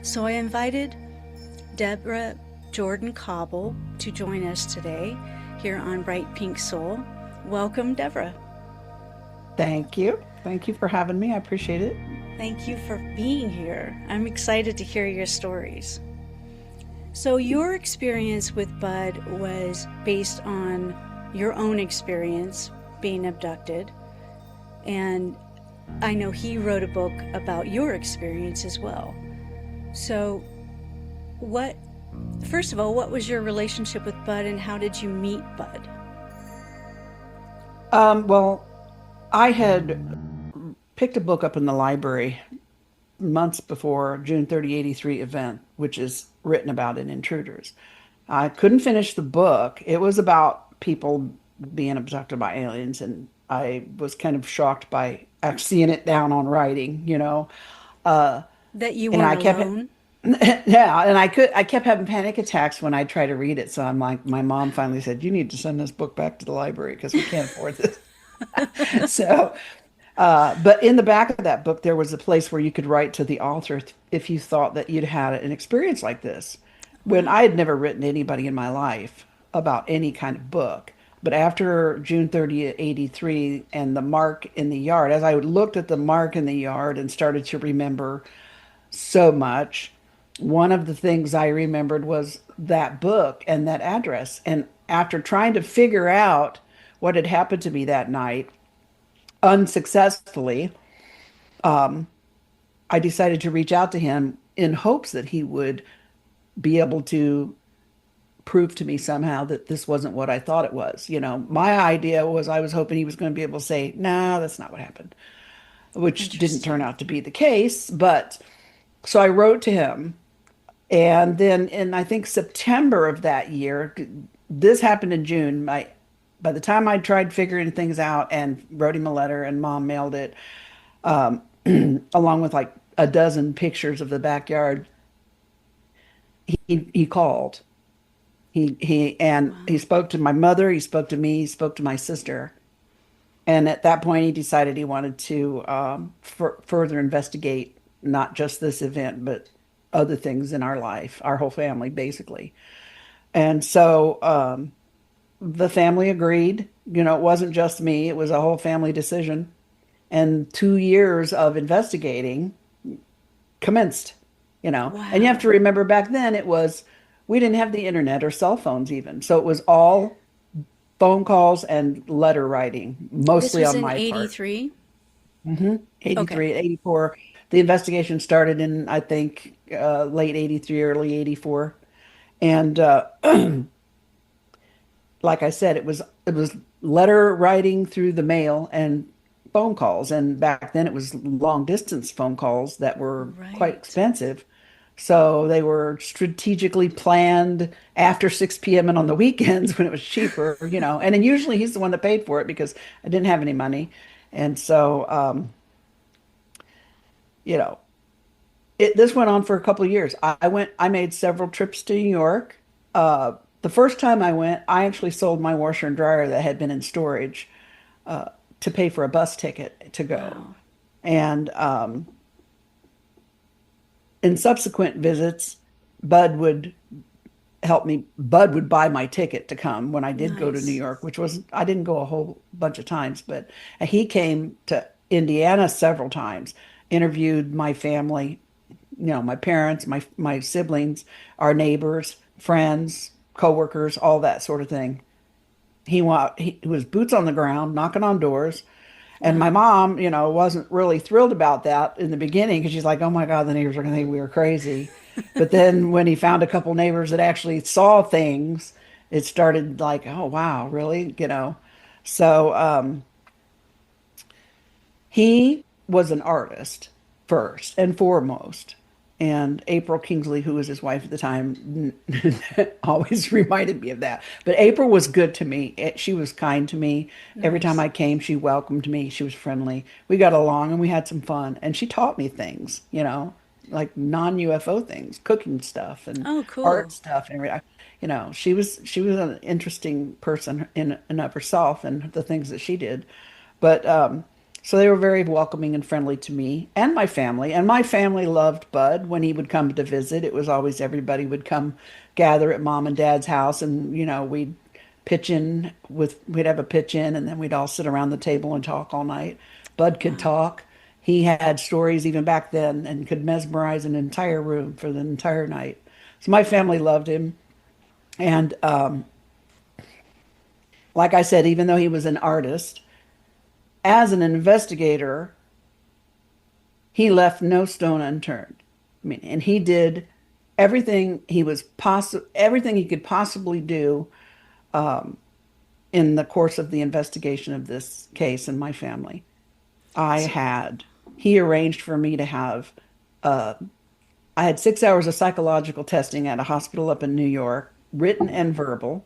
So I invited Debra Jordan-Kauble to join us today here on Bright Pink Soul. Welcome, Debra. Thank you. Thank you for having me. I appreciate it. Thank you for being here. I'm excited to hear your stories. So, your experience with Budd was based on your own experience being abducted, and I know he wrote a book about your experience as well. So, what, first of all, what was your relationship with Budd and how did you meet Budd? Well, I had picked a book up in the library months before June 30, 83 event, which is written about in Intruders. I couldn't finish the book. It was about people being abducted by aliens, and I was kind of shocked by seeing it down on writing. Uh, That you and weren't I kept alone? yeah, and I kept having panic attacks when I tried to read it. So I'm like, my mom finally said, "You need to send this book back to the library because we can't afford this." So, but in the back of that book, there was a place where you could write to the author if you thought that you'd had an experience like this. When Wow. I had never written to anybody in my life about any kind of book. But after June 30th, 83, and the mark in the yard, as I looked at the mark in the yard and started to remember so much, one of the things I remembered was that book and that address. And after trying to figure out what had happened to me that night unsuccessfully, I decided to reach out to him in hopes that he would be able to prove to me somehow that this wasn't what I thought it was. My idea was I was hoping he was going to be able to say, "No, that's not what happened," which didn't turn Interesting. out to be the case. But so I wrote to him. And then in I think September of that year, this happened in June. By the time I tried figuring things out and wrote him a letter and mom mailed it, along with like a dozen pictures of the backyard, he called. He Wow. spoke to my mother, he spoke to me, he spoke to my sister. And at that point, he decided he wanted to further investigate not just this event, but other things in our life, our whole family, basically. And so the family agreed. It wasn't just me, it was a whole family decision. And 2 years of investigating commenced. And you have to Wow. remember back then we didn't have the internet or cell phones even. So it was all phone calls and letter writing, This mostly was on in my part. 83? hmm Okay. 83, 84. The investigation started in, I think, late 83, early 84. And like I said, it was letter writing through the mail and phone calls. And back then it was long distance phone calls that were quite Right. expensive. So they were strategically planned after 6 p.m. and on the weekends when it was cheaper. And then usually he's the one that paid for it because I didn't have any money. And so, you know, this went on for a couple of years. I made several trips to New York. The first time I went, I actually sold my washer and dryer that had been in storage to pay for a bus ticket to go. Wow. And in subsequent visits, Bud would help me. Bud would buy my ticket to come when I did go to New Nice. York, which was, I didn't go a whole bunch of times, but he came to Indiana several times, interviewed my family, my parents, my siblings, our neighbors, friends, coworkers, all that sort of thing. He was boots on the ground, knocking on doors. And my Wow. mom, wasn't really thrilled about that in the beginning because she's like, "Oh my God, the neighbors are going to think we were crazy." But then when he found a couple neighbors that actually saw things, it started like, "Oh wow, really?" So he was an artist first and foremost. And April Kingsley, who was his wife at the time, always reminded me of that. But April was good to me. She was kind to me. Every time Nice. I came, she welcomed me. She was friendly. We got along and we had some fun. And she taught me things, like non-UFO things, cooking stuff and Oh, art cool. stuff. And she was an interesting person in and of herself and the things that she did. But So they were very welcoming and friendly to me and my family. And my family loved Bud when he would come to visit. It was always everybody would come gather at mom and dad's house, and we'd we'd have a pitch in, and then we'd all sit around the table and talk all night. Bud could Wow. talk. He had stories even back then and could mesmerize an entire room for the entire night. So my family loved him. And like I said, even though he was an artist, as an investigator, he left no stone unturned. I mean, and he did everything he could possibly do in the course of the investigation of this case and my family. I So, had He arranged for me to have I had 6 hours of psychological testing at a hospital up in New York, written and verbal.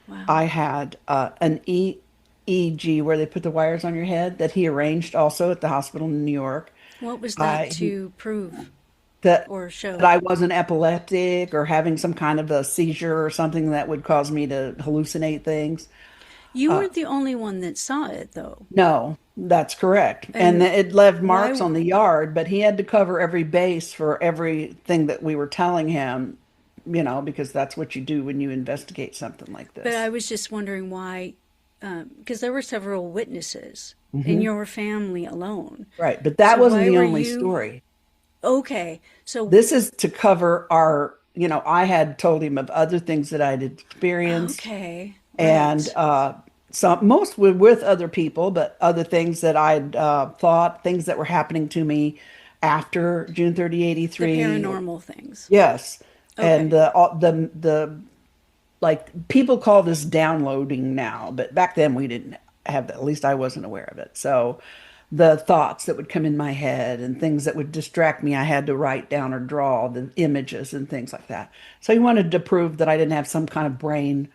wow. I had an EEG where they put the wires on your head that he arranged also at the hospital in New York. What was that I to prove that or that show? I wasn't epileptic or having some kind of a seizure or something that would cause me to hallucinate things. You weren't the only one that saw it, though. No, that's correct. And And it left marks why? on the yard, but he had to cover every base for everything that we were telling him, because that's what you do when you investigate something like But I this. was just wondering why, because there were several witnesses in Hmm. your family alone. Right. But that So wasn't why the were only you story. okay? So, This is to cover I had told him of other things that I'd experienced okay, and right. some most were with other people, but other things that I'd thought, things that were happening to me after June 30, The 83. paranormal things. Yes. And Okay, the like people call this downloading now, but back then we didn't have that. At least I wasn't aware of it. So the thoughts that would come in my head and things that would distract me, I had to write down or draw the images and things like that. So he wanted to prove that I didn't have some kind of brain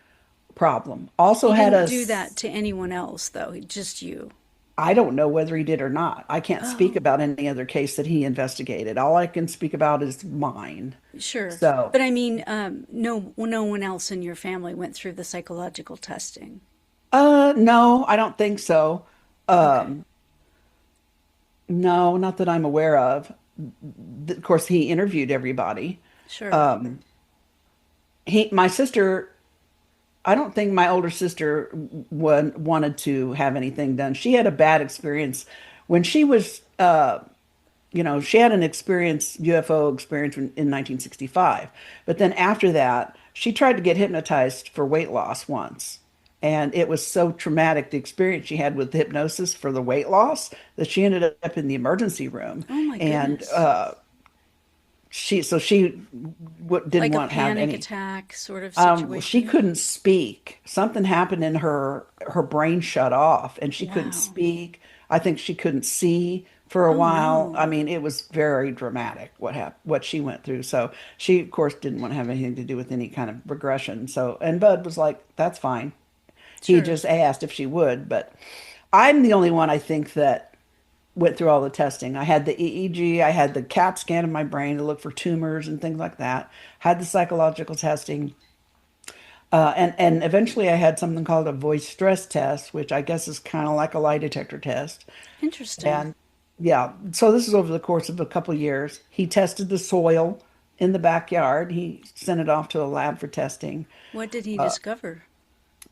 problem. Also he had didn't a, do that to anyone else, though. Just you. I don't know whether he did or not. I can't speak Oh, about any other case that he investigated. All I can speak about is mine. sure. So, But I mean, no one else in your family went through the psychological testing. no, I don't think so. Okay, No, not that I'm aware of. Of course, he interviewed everybody. sure. My sister, I don't think my older sister wanted to have anything done. She had a bad experience when she was, she had an UFO experience in 1965. But then after that, she tried to get hypnotized for weight loss once. And it was so traumatic, the experience she had with hypnosis for the weight loss, that she ended up in the emergency room. Oh my And goodness. she didn't Like a want to have panic any. attack sort of She situation. couldn't speak. Something happened in her brain shut off and she couldn't Wow. speak. I think she couldn't see for a Oh while. I no. mean, it was very dramatic what she went through. So she, of course, didn't want to have anything to do with any kind of regression. So, and Bud was like, that's fine. He Sure. just asked if she would, but I'm the only one I think that went through all the testing. I had the EEG, I had the CAT scan of my brain to look for tumors and things like that. Had the psychological testing. And eventually I had something called a voice stress test, which I guess is kind of like a lie detector test. Interesting. And yeah, so this is over the course of a couple of years. He tested the soil in the backyard. He sent it off to a lab for testing. What did he discover?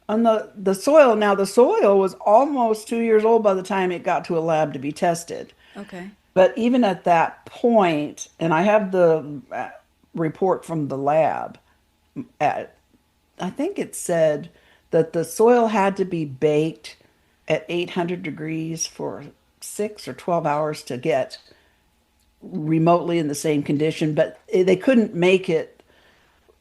On the soil, now the soil was almost 2 years old by the time it got to a lab to be tested. Okay. But even at that point, and I have the report from the lab, at, I think it said that the soil had to be baked at 800 degrees for 6 or 12 hours to get remotely in the same condition, but they couldn't make it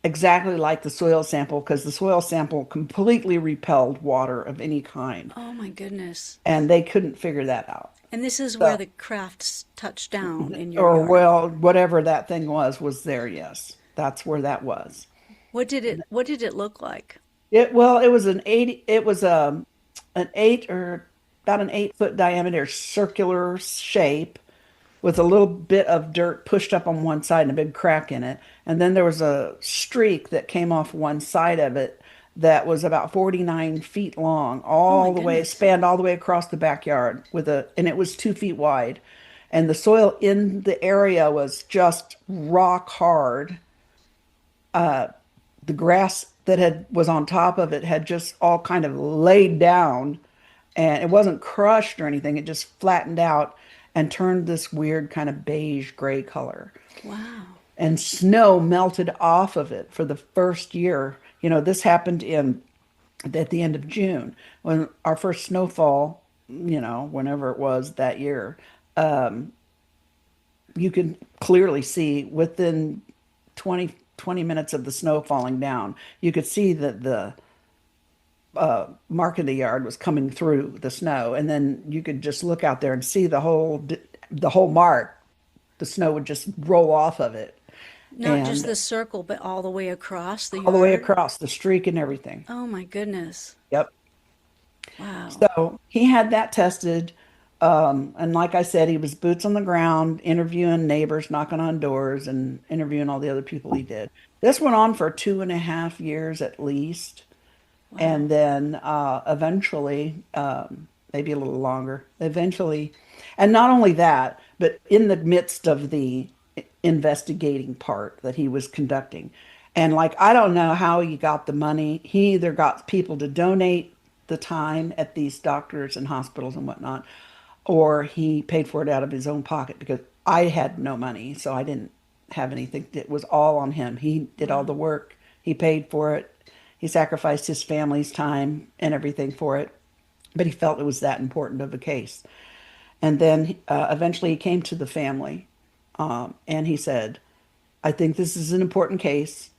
exactly like the soil sample because the soil sample completely repelled water of any kind, Oh my goodness. and they couldn't figure that out. And this is where So, the crafts touch down in your or yard. well, whatever that thing was there, yes. That's where that was. What did it look like? It was an 8 or about an 8 foot diameter circular shape with a little bit of dirt pushed up on one side and a big crack in it. And then there was a streak that came off one side of it that was about 49 feet long, Oh my all the way, goodness. spanned all the way across the backyard and it was 2 feet wide. And the soil in the area was just rock hard. The grass that was on top of it had just all kind of laid down, and it wasn't crushed or anything. It just flattened out and turned this weird kind of beige gray color. Wow. And snow melted off of it for the first year. This happened in at the end of June when our first snowfall, whenever it was that year. You could clearly see within 20 minutes of the snow falling down, you could see that the mark in the yard was coming through the snow, and then you could just look out there and see the whole mark. The snow would just roll off of it, Not just and the circle, but all the way across the all the way yard. across the streak and everything. Oh my goodness. Yep. Wow. So he had that tested. And like I said, he was boots on the ground, interviewing neighbors, knocking on doors, and interviewing all the other people he did. This went on for 2.5 years at least. Wow. And then eventually, maybe a little longer, eventually, and not only that, but in the midst of the investigating part that he was conducting. And like, I don't know how he got the money. He either got people to donate the time at these doctors and hospitals and whatnot, or he paid for it out of his own pocket because I had no money, so I didn't have anything. It was all on him. He did all Wow. the work. He paid for it. He sacrificed his family's time and everything for it, but he felt it was that important of a case. And then eventually he came to the family, and he said, I think this is an important case.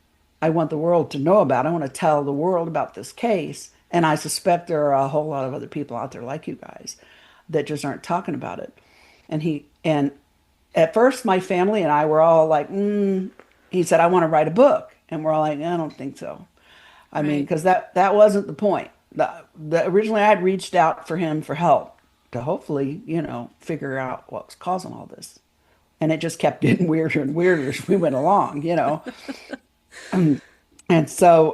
I want the world to know about it. I want to tell the world about this case. And I suspect there are a whole lot of other people out there like you guys that just aren't talking about it. And at first my family and I were all like, he said, I want to write a book. And we're all like, I don't think so. I mean, Right. because that wasn't the point. Originally I had reached out for him for help to hopefully, figure out what was causing all this. And it just kept getting weirder and weirder as we went along. And so,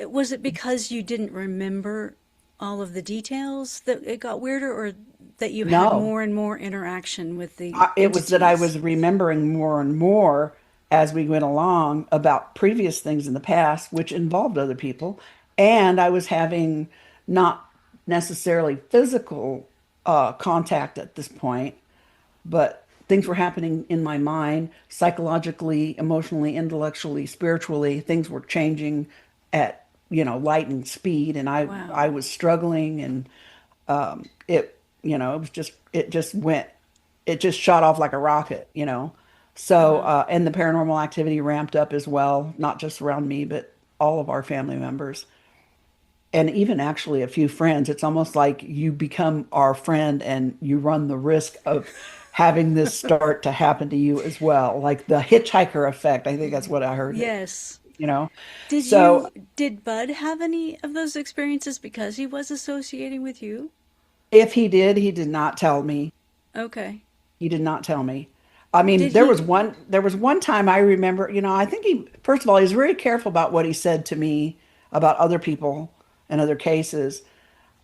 Was it because you didn't remember all of the details that it got weirder, or that you had no, more and more interaction with the it was that I entities? was remembering more and more as we went along about previous things in the past, which involved other people. And I was having not necessarily physical contact at this point, but things were happening in my mind, psychologically, emotionally, intellectually, spiritually. Things were changing at, lightning speed, and I Wow. was struggling, and it, it just shot off like a rocket. So, Wow. and the paranormal activity ramped up as well, not just around me, but all of our family members. And even actually a few friends. It's almost like you become our friend and you run the risk of having this start to happen to you as well. Like the hitchhiker effect. I think that's what I heard it, Yes. you know? Did So you did Bud have any of those experiences because he was associating with you? if he did not tell me. Okay. He did not tell me. I mean, Did there he? was one time I remember, I think first of all, he was very careful about what he said to me about other people and other cases.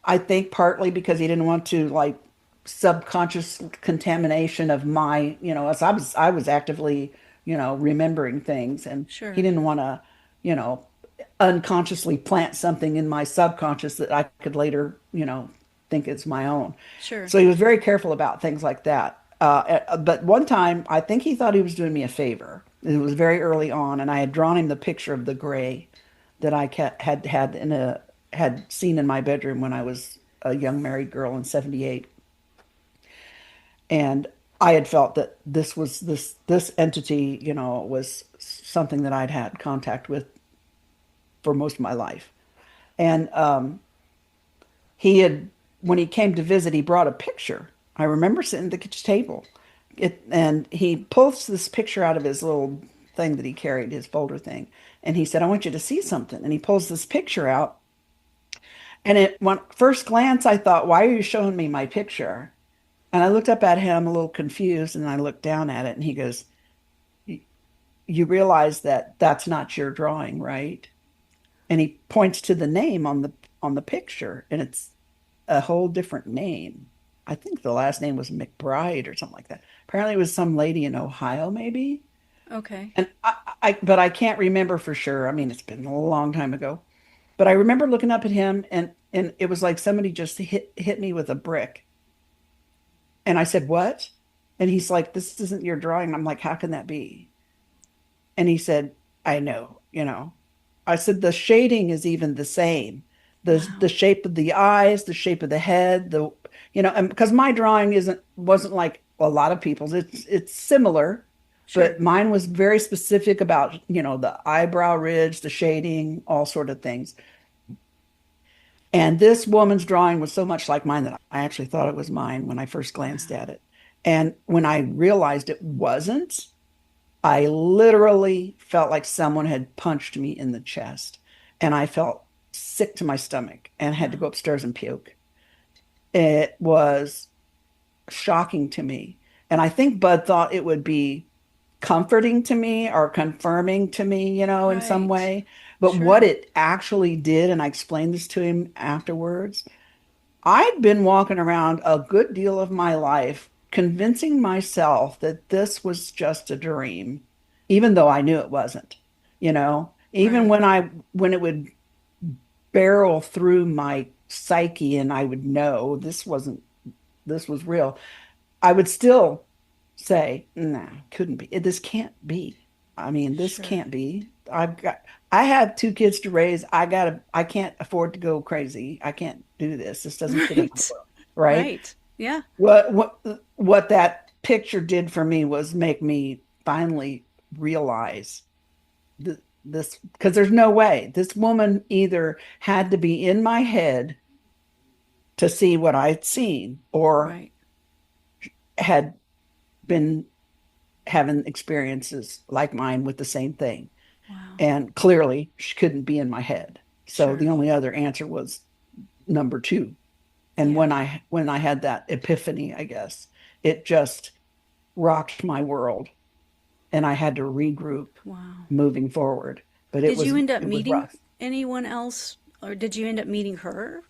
I think partly because he didn't want to like subconscious contamination of my, as I was actively, remembering things, and he Sure. didn't want to, you know, unconsciously plant something in my subconscious that I could later, think it's my own. Sure. So he was very careful about things like that. But one time, I think he thought he was doing me a favor. It was very early on, and I had drawn him the picture of the gray that had seen in my bedroom when I was a young married girl in '78, and I had felt that this entity, was something that I'd had contact with for most of my life, and he had when he came to visit, he brought a picture. I remember sitting at the kitchen table, and he pulls this picture out of his little thing that he carried, his folder thing, and he said, "I want you to see something." And he pulls this picture out, and at one first glance, I thought, "Why are you showing me my picture?" And I looked up at him a little confused, and I looked down at it, and he goes, "You realize that that's not your drawing, right?" And he points to the name on the picture, and it's a whole different name. I think the last name was McBride or something like that. Apparently, it was some lady in Ohio, maybe. Okay. And but I can't remember for sure. I mean, it's been a long time ago. But I remember looking up at him, and it was like somebody just hit me with a brick. And I said, "What?" And he's like, "This isn't your drawing." I'm like, "How can that be?" And he said, "I know, you know." I said, "The shading is even the same. The Wow. shape of the eyes, the shape of the head, and because my drawing wasn't like a lot of people's. It's similar, Sure. but mine was very specific about, the eyebrow ridge, the shading, all sort of things. And this woman's drawing was so much like mine that I actually thought it was mine when I first glanced Wow. at it. And when I realized it wasn't, I literally felt like someone had punched me in the chest. And I felt sick to my stomach and had to Wow. go upstairs and puke. It was shocking to me. And I think Bud thought it would be comforting to me or confirming to me, in some Right. way. But what Sure. it actually did, and I explained this to him afterwards, I'd been walking around a good deal of my life convincing myself that this was just a dream, even though I knew it wasn't. Even Right. when it would barrel through my psyche and I would know this was real, I would still say, nah, couldn't be. This can't be. I mean, this Sure. can't be. I have two kids to raise. I can't afford to go crazy. I can't do this. This doesn't fit in my Right. world, right? Right. Yeah. What that picture did for me was make me finally realize this, because there's no way this woman either had to be in my head to see what I'd seen or Right. had been having experiences like mine with the same thing. Wow. And clearly she couldn't be in my head. So the Sure. only other answer was number two. And Yeah. when I had that epiphany, I guess, it just rocked my world and I had to regroup Wow. moving forward. But Did you end up it was meeting rough. anyone else, or did you end up meeting her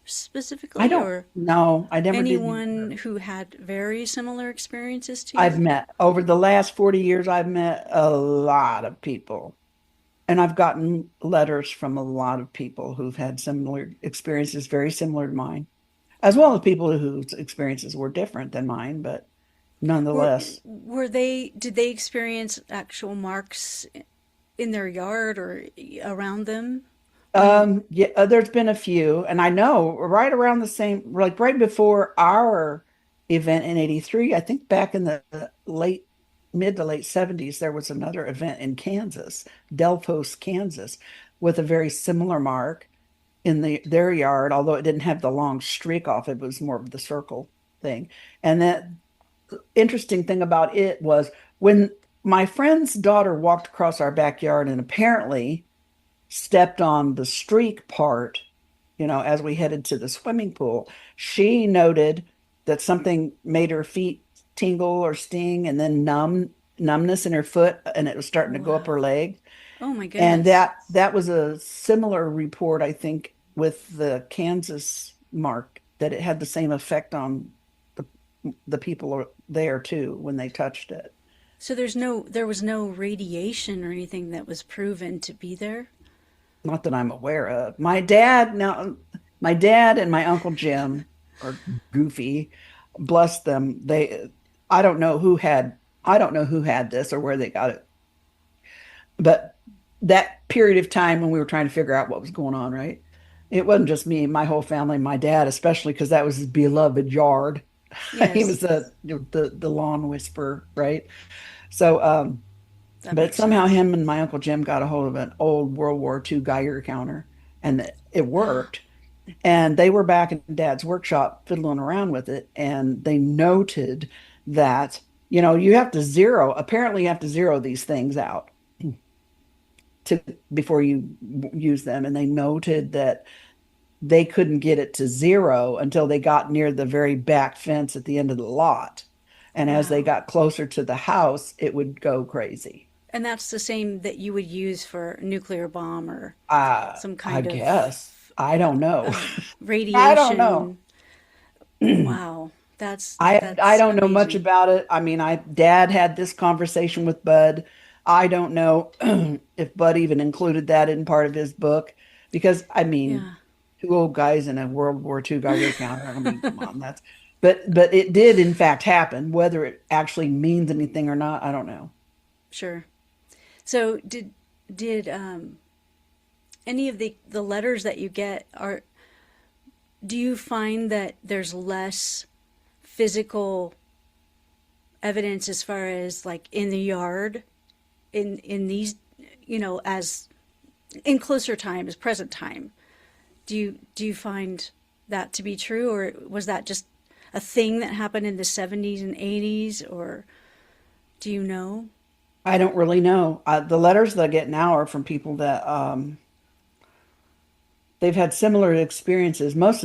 I specifically, don't or know. I never did meet anyone her. who had very similar experiences to I've you? met over the last 40 years, I've met a lot of people. And I've gotten letters from a lot of people who've had similar experiences, very similar to mine, as well as Wow. people whose experiences were different than mine, but Were nonetheless. were they did they experience actual marks in their yard or around them when Yeah, there's been a few, and I know right around the same, like right before our event in '83, I think back in the mid to late '70s, there was another event in Kansas, Delphos, Kansas, with a very similar mark in their yard, although it didn't have the long streak off, it was more of the circle thing. And that interesting thing about it was when my friend's daughter walked across our backyard and apparently stepped on the streak part, as we headed to the swimming pool, she noted that something made her feet tingle or sting and then numbness in her foot and it was starting to go up wow. her leg. Oh my And goodness. that was a similar report, I think, with the Kansas mark, that it had the same effect on the the people there too when they touched it. So there was no radiation or anything that was proven to be there? Not that I'm aware of. My dad and my Uncle Jim are goofy. Bless them. I don't know who had this or where they got it. But that period of time when we were trying to figure out what was going on, right? It wasn't just me, my whole family, my dad especially, because that was his beloved yard. He Yes, was the lawn whisperer, right? So that but makes somehow sense. him and my Uncle Jim got a hold of an old World War II Geiger counter and it worked. And they were back in Dad's workshop fiddling around with it. And they noted that, apparently you have to zero these things out to before you use them. And they noted that they couldn't get it to zero until they got near the very back fence at the end of the lot. And as they Wow. got closer to the house, it would go crazy. And that's the same that you would use for a nuclear bomb or some I kind guess. I don't know. I don't know. radiation. Wow, I that's don't know much amazing. about it. I mean, I Dad had this conversation with Bud. I don't know if Bud even included that in part of his book because I mean, Yeah, two old guys in a World War II Geiger counter. I mean, come on, that's but it did in fact happen. Whether it actually means anything or not, I don't know. sure. So did any of the letters that you get are do you find that there's less physical evidence as far as like in the yard in these, as in closer times, present time? Do you find that to be true, or was that just a thing that happened in the 70s and 80s, or do you know? I don't really know. The letters that I get now are from people that they've had similar experiences. Most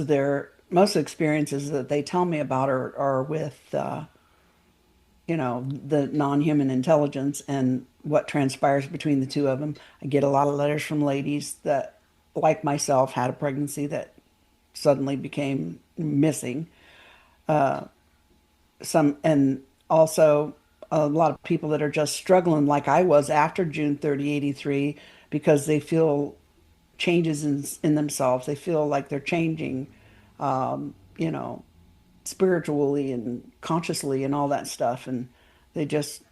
experiences that they tell me about are with the non-human intelligence and what transpires between the two of them. I get a lot of letters from ladies that, like myself, had a pregnancy that suddenly became missing. Some and also a lot of people that are just struggling like I was after June 30, 83, because they feel changes in themselves. They feel like they're changing, you know, spiritually and consciously and all that stuff. And they just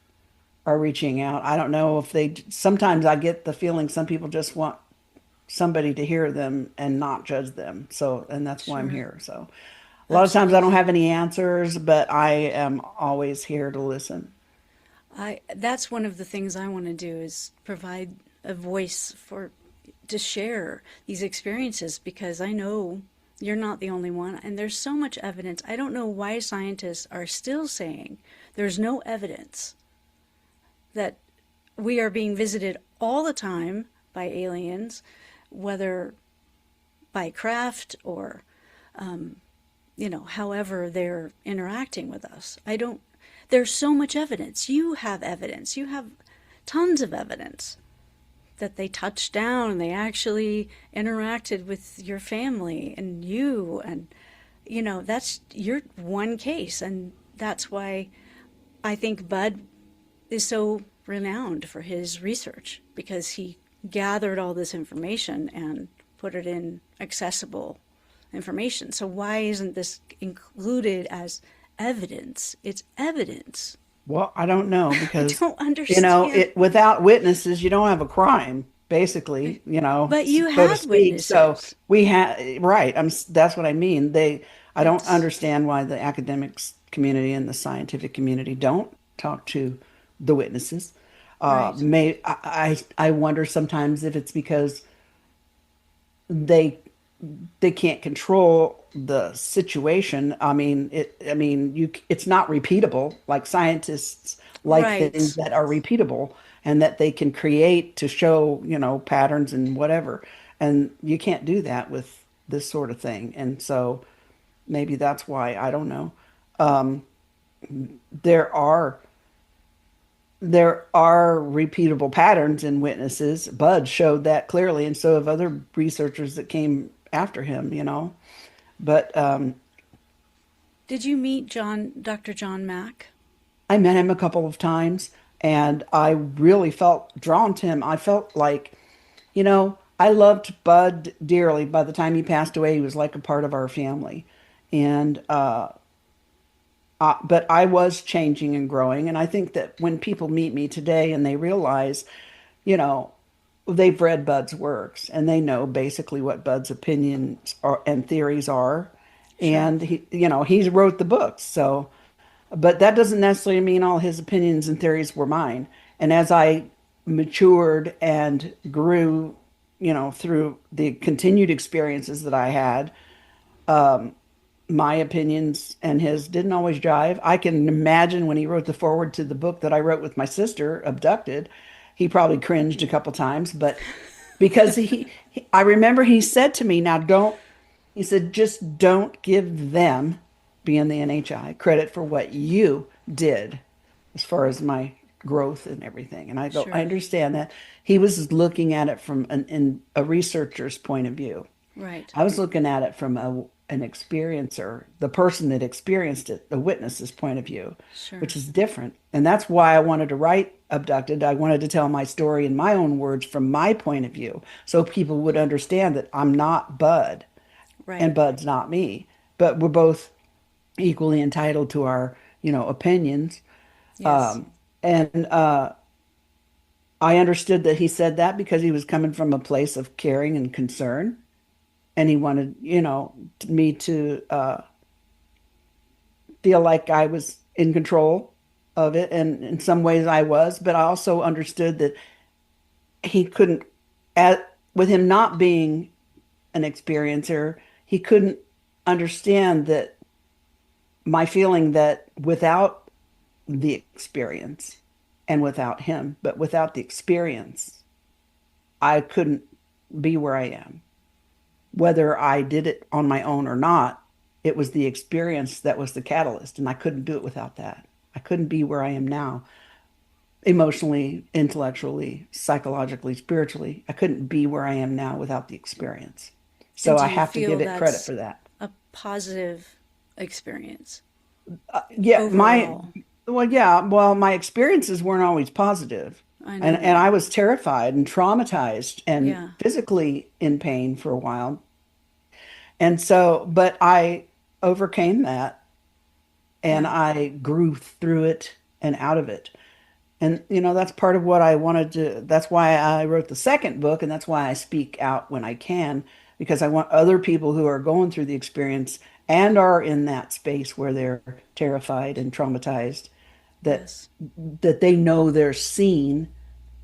are reaching out. I don't know if sometimes I get the feeling some people just want somebody to hear them and not judge them. So, and that's why I'm Sure, here. So, a lot of times I don't absolutely. have any answers, but I am always here to listen. I That's one of the things I want to do is provide a voice for to share these experiences because I know you're not the only one and there's so much evidence. I don't know why scientists are still saying there's no evidence that we are being visited all the time by aliens, whether by craft or however they're interacting with us. I don't, there's so much evidence. You have evidence. You have tons of evidence that they touched down and they actually interacted with your family and you. And, that's your one case. And that's why I think Bud is so renowned for his research because he gathered all this information and put it in accessible information. So why isn't this included as evidence? It's evidence. Well, I don't know I because, don't understand. without witnesses, you don't have a crime, basically, But you so to had speak. So witnesses. we have, right. That's what I mean. I don't Yes. understand why the academics community and the scientific community don't talk to the witnesses. Right. I wonder sometimes if it's because they they can't control the situation. I mean, it's not repeatable. Like scientists like things Right. that are repeatable and that they can create to show, patterns and whatever. And you can't do that with this sort of thing. And so maybe that's why, I don't know. There are there are repeatable patterns in witnesses. Bud showed that clearly, and so have other researchers that came after him. But Did you meet Dr. John Mack? I met him a couple of times, and I really felt drawn to him. I felt like, I loved Bud dearly. By the time he passed away, he was like a part of our family. And but I was changing and growing. And I think that when people meet me today and they realize, you know, they've read Bud's works and they know basically what Bud's opinions are and theories are. Sure. And he's wrote the books. So, but that doesn't necessarily mean all his opinions and theories were mine. And as I matured and grew, through the continued experiences that I had, my opinions and his didn't always jive. I can imagine when he wrote the foreword to the book that I wrote with my sister, Abducted, he probably cringed a couple times, but because I remember he said to me, he said, just don't give them, being the NHI, credit for what you did as far as my growth and everything. And I go, I Sure. understand that. He was looking at it from in a researcher's point of view. Right. I was looking at it from an experiencer, the person that experienced it, the witness's point of view, which Sure. is different. And that's why I wanted to write Abducted. I wanted to tell my story in my own words from my point of view so people would understand that I'm not Bud and Right. Bud's not me, but we're both equally entitled to our, opinions. Yes. Um, and I understood that he said that because he was coming from a place of caring and concern, and he wanted, me to feel like I was in control of it, and in some ways I was, but I also understood that he couldn't, with him not being an experiencer, he couldn't understand that my feeling that without the experience and without him, but without the experience, I couldn't be where I am. Whether I did it on my own or not, it was the experience that was the catalyst, and I couldn't do it without that. I couldn't be where I am now, emotionally, intellectually, psychologically, spiritually. I couldn't be where I am now without the experience. And So do I you have to feel give it credit that's for that. a positive experience Yeah, overall? my experiences weren't always positive. I And know. I was terrified and traumatized and Yeah. physically in pain for a while. And so, but I overcame that and Yeah. I grew through it and out of it. And, that's part of what I wanted to, that's why I wrote the second book. And that's why I speak out when I can, because I want other people who are going through the experience and are in that space where they're terrified and traumatized that Yes. they know they're seen.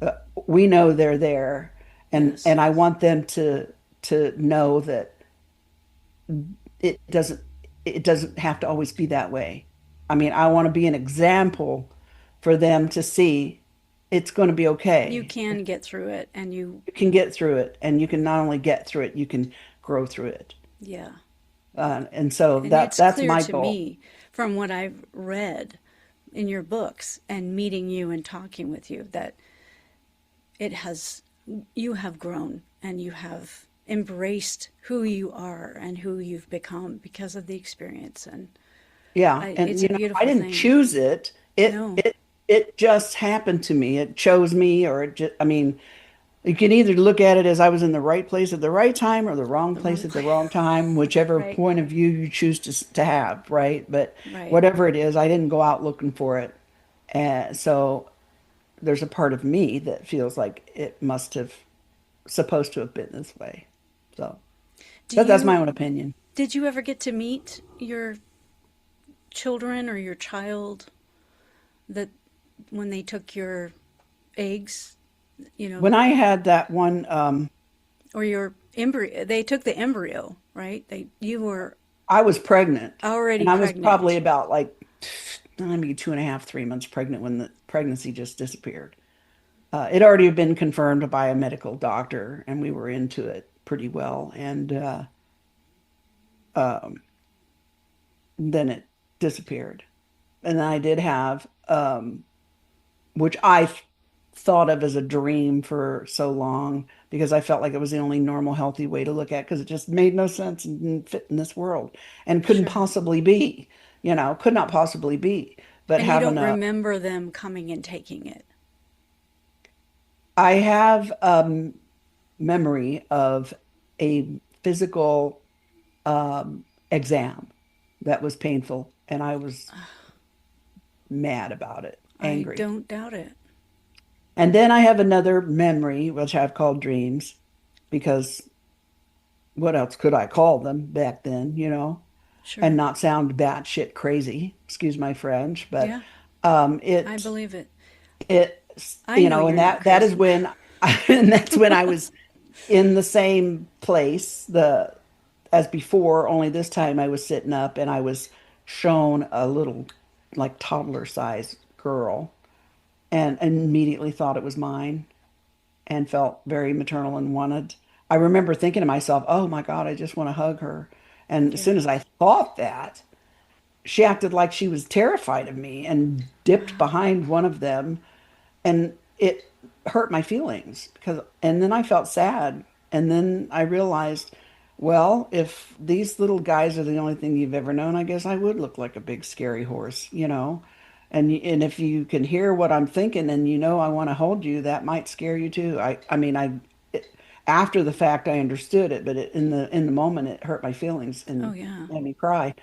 Uh, we know they're there. And, Yes. and I want them to know that it doesn't it doesn't have to always be that way. I mean, I want to be an example for them to see it's going to be You okay. can get through it and you, You can get through it, and you can not only get through it, you can grow through it. yeah. And so And it's that's clear my to goal. me from what I've read in your books and meeting you and talking with you that it has, you have grown and you have embraced who you are and who you've become because of the experience. And Yeah, and it's a I beautiful didn't thing. choose it. It No. it it just happened to me. It chose me, or it just, I mean, you can either look at it as I was in the right place at the right time or the wrong The place wrong at the place. wrong time, whichever Right. point of view you choose to have, right? But Right. whatever it is, I didn't go out looking for it. And so there's a part of me that feels like it must have supposed to have been this way. So Do that's my you, own opinion. did you ever get to meet your children or your child that when they took your eggs, you know, When I had that one, or your embryo, they took the embryo, right? You were I was pregnant, already and I was probably pregnant. about like maybe 2.5, 3 months pregnant when the pregnancy just disappeared. It already had been confirmed by a medical doctor, and we were into it pretty well. And um, then it disappeared. And then I did have, which thought of as a dream for so long because I felt like it was the only normal, healthy way to look at it because it just made no sense and didn't fit in this world and couldn't Sure. possibly be, could not possibly be. But And you having don't remember them coming and taking it. I have memory of a physical exam that was painful, and I was mad about it, I angry. don't doubt it. And then I have another memory, which I've called dreams, because what else could I call them back then, and Sure. not sound batshit crazy, excuse my French, but Yeah, um, I it believe it. it I know and you're not that is crazy. when and that's when I was in the same place as before, only this time I was sitting up and I was shown a little like toddler sized girl and immediately thought it was mine and felt very maternal and wanted. I remember thinking to myself, oh my God, I just want to hug her. And as Yeah. soon as I thought that, she acted like she was terrified of me and dipped behind one of them. and it hurt my feelings because, and then I felt sad. And then I realized, well, if these little guys are the only thing you've ever known, I guess I would look like a big scary horse, you know? And if you can hear what I'm thinking and you know I want to hold you, that might scare you too. I mean, it, after the fact I understood it, but in the moment it hurt my feelings Oh, and yeah. made me cry.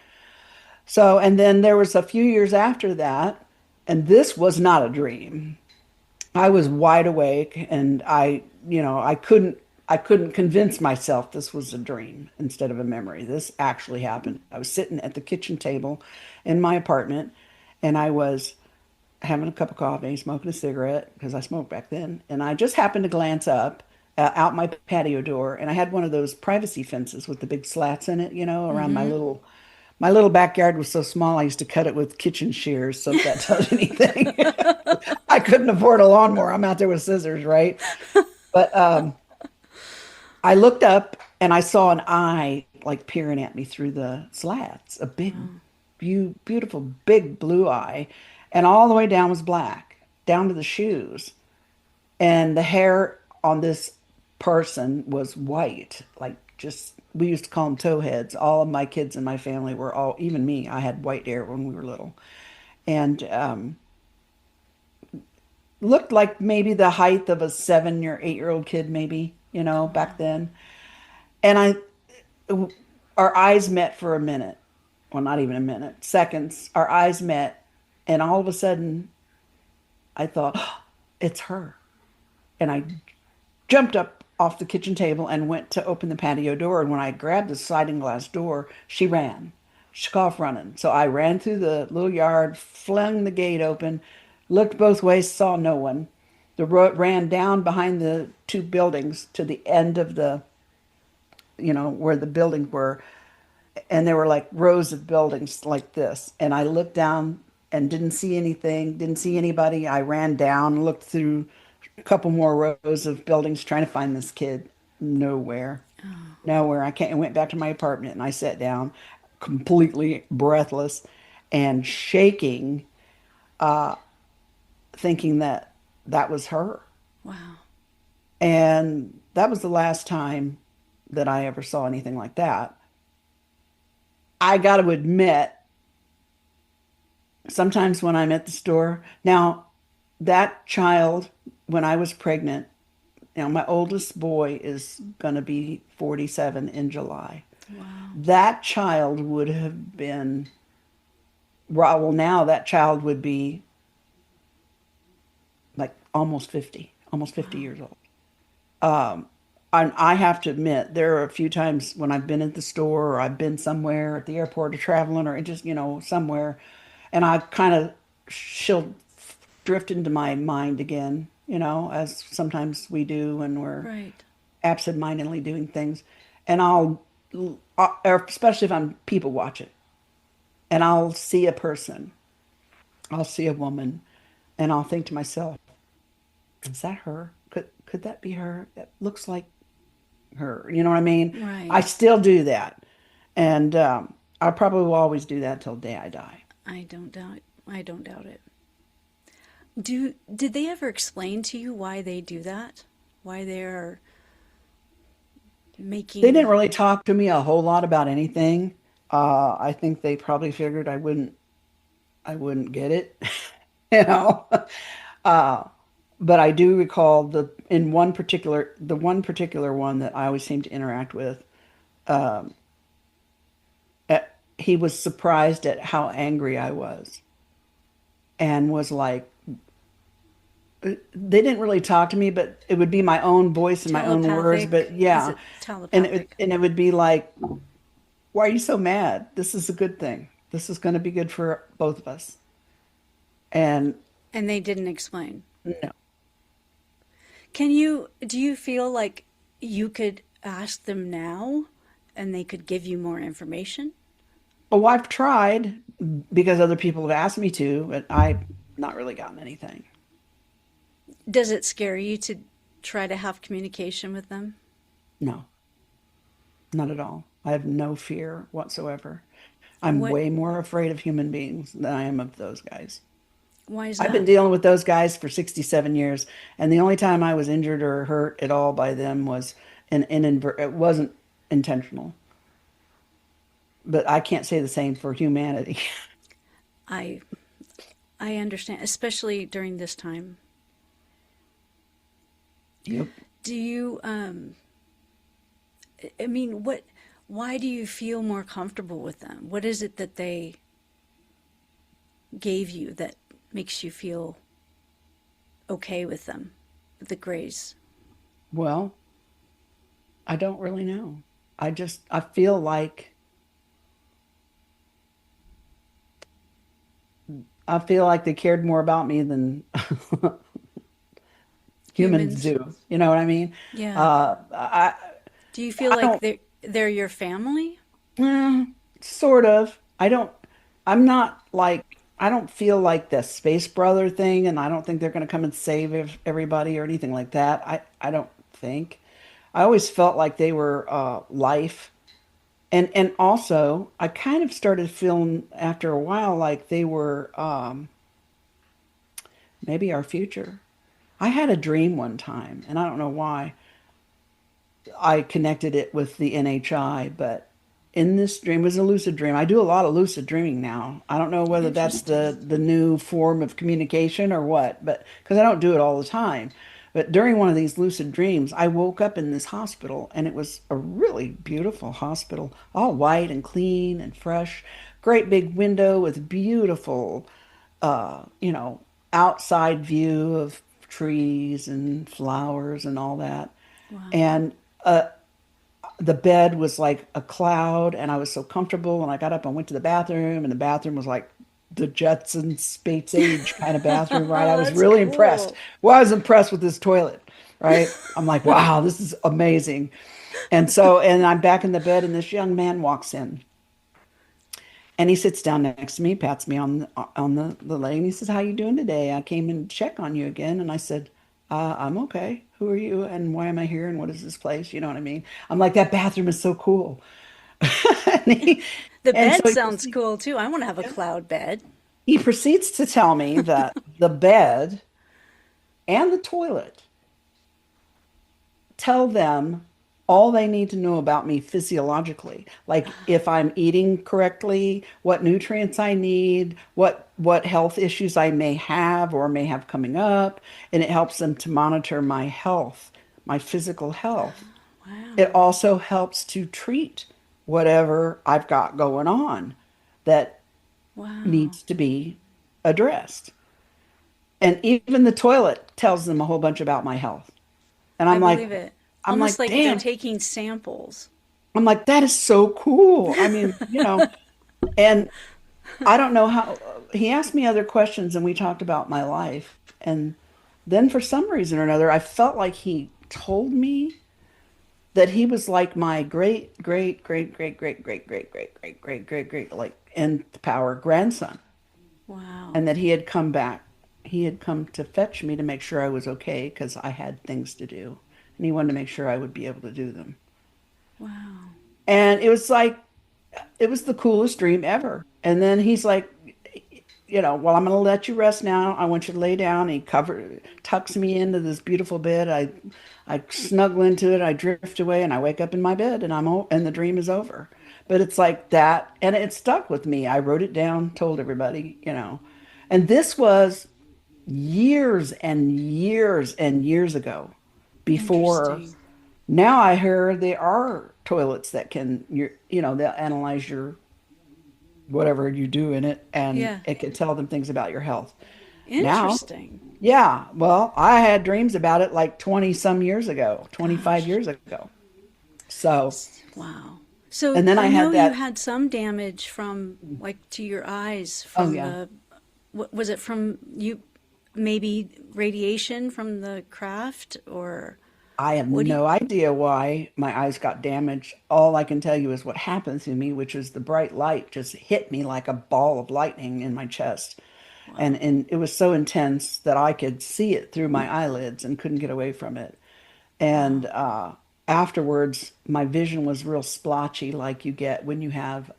So, and then there was a few years after that, and this was not a dream. I was wide awake and I couldn't convince myself this was a dream instead of a memory. This actually happened. I was sitting at the kitchen table in my apartment and I was having a cup of coffee, smoking a cigarette because I smoked back then, and I just happened to glance up out my patio door, and I had one of those privacy fences with the big slats in it, around Mm-hmm. my little backyard was so small I used to cut it with kitchen shears, so if that tells you anything. I couldn't afford a lawnmower. I'm out there with scissors, right? But I looked up and I saw an eye like peering at me through the slats, a big, Wow. beautiful, big blue eye. And all the way down was black, down to the shoes. And the hair on this person was white, like just, we used to call them towheads. All of my kids in my family were all, even me, I had white hair when we were little. And looked like maybe the height of a 7 or 8 year old kid, maybe, Oh, back wow. then. And our eyes met for a minute. Well, not even a minute, seconds. Our eyes met. And all of a sudden, I thought, oh, it's her. And I jumped up off the kitchen table and went to open the patio door. And when I grabbed the sliding glass door, she ran. She took off running. So I ran through the little yard, flung the gate open, looked both ways, saw no one. The road ran down behind the two buildings to the end of where the buildings were, and there were like rows of buildings like this. And I looked down and didn't see anything, didn't see anybody. I ran down, looked through a couple more rows of buildings trying to find this kid. Nowhere. Oh, Nowhere. I can't. I went back to my apartment and I sat down, completely breathless and shaking, thinking that that was her. wow. And that was the last time that I ever saw anything like that. I got to admit, sometimes when I'm at the store, now that child, when I was pregnant, my oldest boy is going to be 47 in July. Wow. That child would have been, well, now that child would be like almost 50 Wow. years old. And I have to admit, there are a few times when I've been at the store or I've been somewhere at the airport or traveling or just, somewhere, and I kind of, she'll drift into my mind again, as sometimes we do when we're Right. absentmindedly doing things. And or especially if I'm people watching, and I'll see a person, I'll see a woman, and I'll think to myself, is that her? Could that be her? That looks like her. You know what I mean? I Right. still do that, and I probably will always do that till the day I die. I don't doubt it. Did they ever explain to you why they do that? Why they're They didn't making really talk to me a whole lot about anything. I think they probably figured I wouldn't get it, you know. Uh, but I do recall the one particular one that I always seem to interact with. uh, he was surprised at how angry I was and was like, they didn't really talk to me, but it would be my own voice and my own words. But telepathic? Is yeah, it and it, telepathic? and it would be like, why are you so mad? This is a good thing. This is going to be good for both of us. And And they didn't explain. no, Do you feel like you could ask them now and they could give you more information? oh, I've tried because other people have asked me to, but I've not really gotten anything. Does it scare you to try to have communication with them? No, not at all. I have no fear whatsoever. I'm What way more afraid of human beings than I am of those guys. Why is I've been that? dealing with those guys for 67 years, and the only time I was injured or hurt at all by them was it wasn't intentional. But I can't say the same for humanity. I I understand, especially during this time. Yep. Do you I mean, why do you feel more comfortable with them? What is it that they gave you that makes you feel okay with them, with the grays? Well, I don't really know. I feel like they cared more about me than humans Humans? do. You know what I mean? Yeah. I Do you feel I like don't they're your family? sort of. I'm not like I don't feel like the space brother thing, and I don't think they're going to come and save everybody or anything like that. I don't think. I always felt like they were life. And also, I kind of started feeling after a while like they were maybe our future. I had a dream one time, and I don't know why I connected it with the NHI, but in this dream, it was a lucid dream. I do a lot of lucid dreaming now. I don't know whether that's Interesting. the new form of communication or what, but because I don't do it all the time. But during one of these lucid dreams, I woke up in this hospital, and it was a really beautiful hospital, all white and clean and fresh. Great big window with beautiful, uh, you know, outside view of trees and flowers and all that. Wow. And the bed was like a cloud, and I was so comfortable. And I got up and went to the bathroom, and the bathroom was like the Jetsons Space Age kind of bathroom, right? I was That's really impressed. cool. Well, I was impressed with this toilet, right? I'm like, wow, this is amazing. And I'm back in the bed, and this young man walks in, and he sits down next to me, pats me on the leg, and he says, "How you doing today? I came in to check on you again." And I said, "I'm okay. Who are you? And why am I here? And what is this place?" You know what I mean? I'm like, that bathroom is so cool. and he, The and so bed sounds cool too. I want to have a cloud bed. he proceeds to tell me that the bed and the toilet tell them all they need to know about me physiologically, like if I'm eating correctly, what nutrients I need, what health issues I may have or may have coming up, and it helps them to monitor my health, my physical health. It Wow. also helps to treat whatever I've got going on that Wow. needs to be addressed. And even the toilet tells them a whole bunch about my health. And I believe it. I'm Almost like, like they're damn. taking samples. I'm like, that is so cool. I mean, and I don't know how he asked me other questions and we talked about my life. And then for some reason or another, I felt like he told me that he was like my great, great, great, great, great, great, great, great, great, great, great, great, like nth power grandson. Wow. And that he had come back. He had come to fetch me to make sure I was okay because I had things to do. And he wanted to make sure I would be able to do them. Wow. And it was like, it was the coolest dream ever. And then he's like, well, I'm going to let you rest now. I want you to lay down. Tucks me into this beautiful bed. I snuggle into it. I drift away, and I wake up in my bed, and the dream is over. But it's like that, and it stuck with me. I wrote it down, told everybody. And this was years and years and years ago. Before Interesting. now, I hear there are toilets that they'll analyze your whatever you do in it, and Yeah. it could tell them things about your health. Now, Interesting. yeah, well, I had dreams about it like 20 some years ago, 25 Gosh. years ago. So, Wow. So and then I I know had you that. had some damage from like to your eyes Oh, from yeah. the was it from you maybe radiation from the craft or I have what do you no idea why my eyes got damaged. All I can tell you is what happened to me, which is the bright light just hit me like a ball of lightning in my chest. wow. And it was so intense that I could see it through my eyelids and couldn't get away from it. And Wow. afterwards, my vision was real splotchy, like you get when you have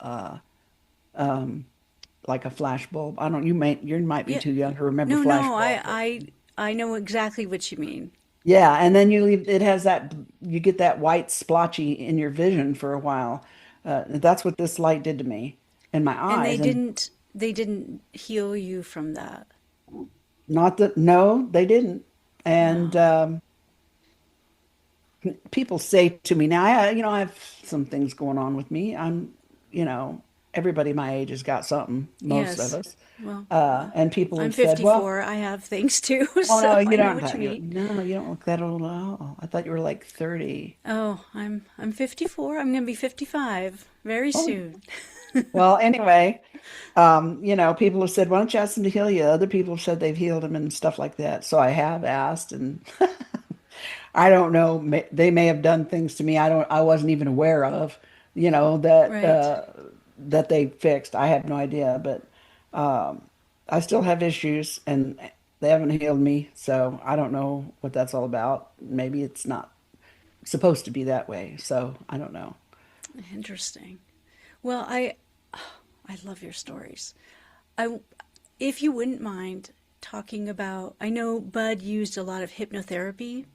like a flash bulb. I don't, you might be Yeah. too young to remember No, flash no, bulb. I know exactly what you mean. Yeah, and then you leave, it has that, you get that white splotchy in your vision for a while. That's what this light did to me in my And eyes. And they didn't heal you from that. not that, no, they didn't. And Wow. people say to me now, I have some things going on with me. You know, everybody my age has got something, most of Yes. us. Well, And people I'm have said, well, 54. I have things too, oh so no, I you know don't, what you mean. no, you don't look that old at all. I thought you were like 30. Oh, I'm 54. I'm going to be 55 very Oh, soon. well, anyway, people have said, why don't you ask them to heal you? Other people have said they've healed them and stuff like that. So I have asked, and I don't know. They may have done things to me I wasn't even aware of, Right. that they fixed. I have no idea, but I still have issues, and they haven't healed me. So I don't know what that's all about. Maybe it's not supposed to be that way. So I don't know. Interesting. Well, I love your stories. I if you wouldn't mind talking about, I know Bud used a lot of hypnotherapy,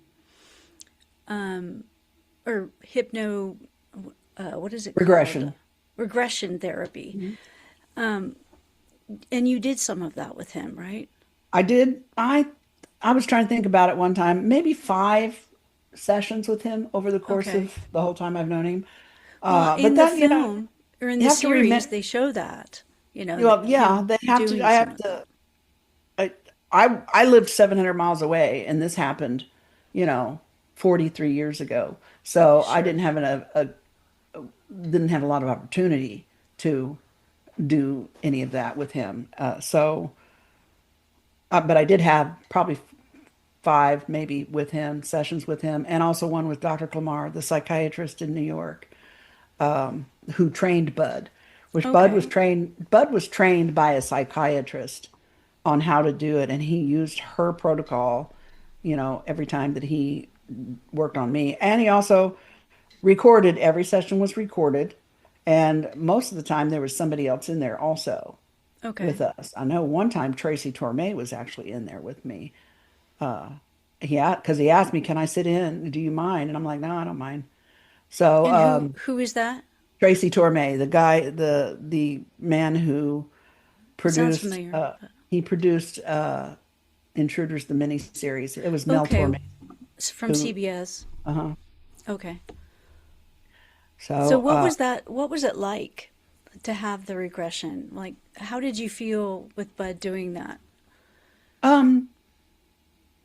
or what is it called? Regression. Regression therapy. Mhm. And you did some of that with him, right? I did. I was trying to think about it one time, maybe 5 sessions with him over the course Okay. of the whole time I've known him. Well, But in the then, film or in you the have to series, remember, they show that, that well, yeah, him they have to, doing I some have of that. to, I lived 700 miles away and this happened, you know, 43 years ago. So I Sure. didn't have a lot of opportunity to do any of that with him. But I did have probably 5 maybe with him, sessions with him, and also one with Dr. Clamar, the psychiatrist in New York, who trained Bud, which Okay. Bud was trained by a psychiatrist on how to do it, and he used her protocol, every time that he worked on me. And he also recorded, every session was recorded, and most of the time there was somebody else in there also with Okay. us. I know one time Tracy Torme was actually in there with me. Because he asked me, "Can I sit in? Do you mind?" And I'm like, "No, I don't mind." So And who is that? Tracy Torme, the guy, the man who It sounds produced, familiar. he produced Intruders, the miniseries. It was Mel Okay. Torme From who, CBS. uh-huh. Okay. So So, what was that? What was it like to have the regression? Like, how did you feel with Bud doing that? um,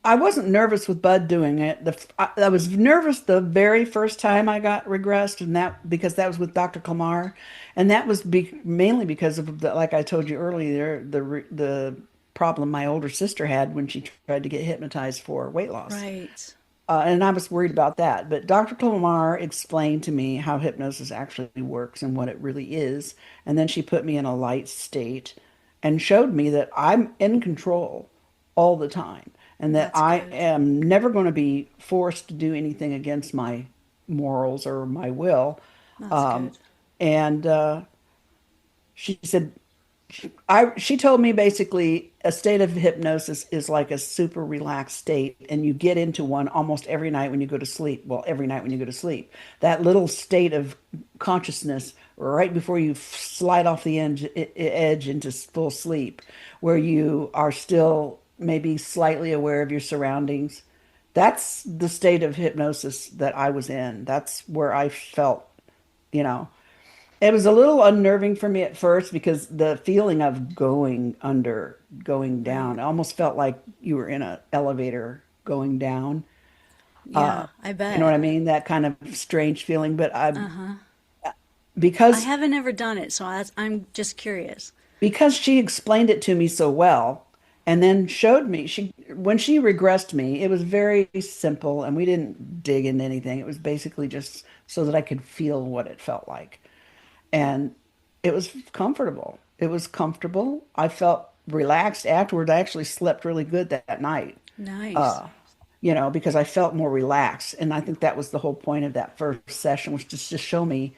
I wasn't nervous with Bud doing it. I was nervous the very first time I got regressed, and that because that was with Dr. Kamar, and that was mainly because of like I told you earlier, the problem my older sister had when she tried to get hypnotized for weight loss. Right. And I was worried about that. But Dr. Clamar explained to me how hypnosis actually works and what it really is. And then she put me in a light state and showed me that I'm in control all the time and that That's I good. am never going to be forced to do anything against my morals or my will. That's Um, good. and she said, she told me basically a state of hypnosis is like a super relaxed state, and you get into one almost every night when you go to sleep. Well, every night when you go to sleep, that little state of consciousness right before you slide off the edge into full sleep, where you are still maybe slightly aware of your surroundings. That's the state of hypnosis that I was in. That's where I felt, you know. It was a little unnerving for me at first because the feeling of going under, going Right. down, it almost felt like you were in an elevator going down. Yeah, I You know what bet. I mean? That kind of strange feeling. But Uh-huh. I because haven't ever done it, so I'm just curious. because she explained it to me so well, and then showed me she when she regressed me, it was very simple, and we didn't dig into anything. It was basically just so that I could feel what it felt like. And it was comfortable. It was comfortable. I felt relaxed afterwards. I actually slept really good that night, Nice. uh, because I felt more relaxed. And I think that was the whole point of that first session was just to show me,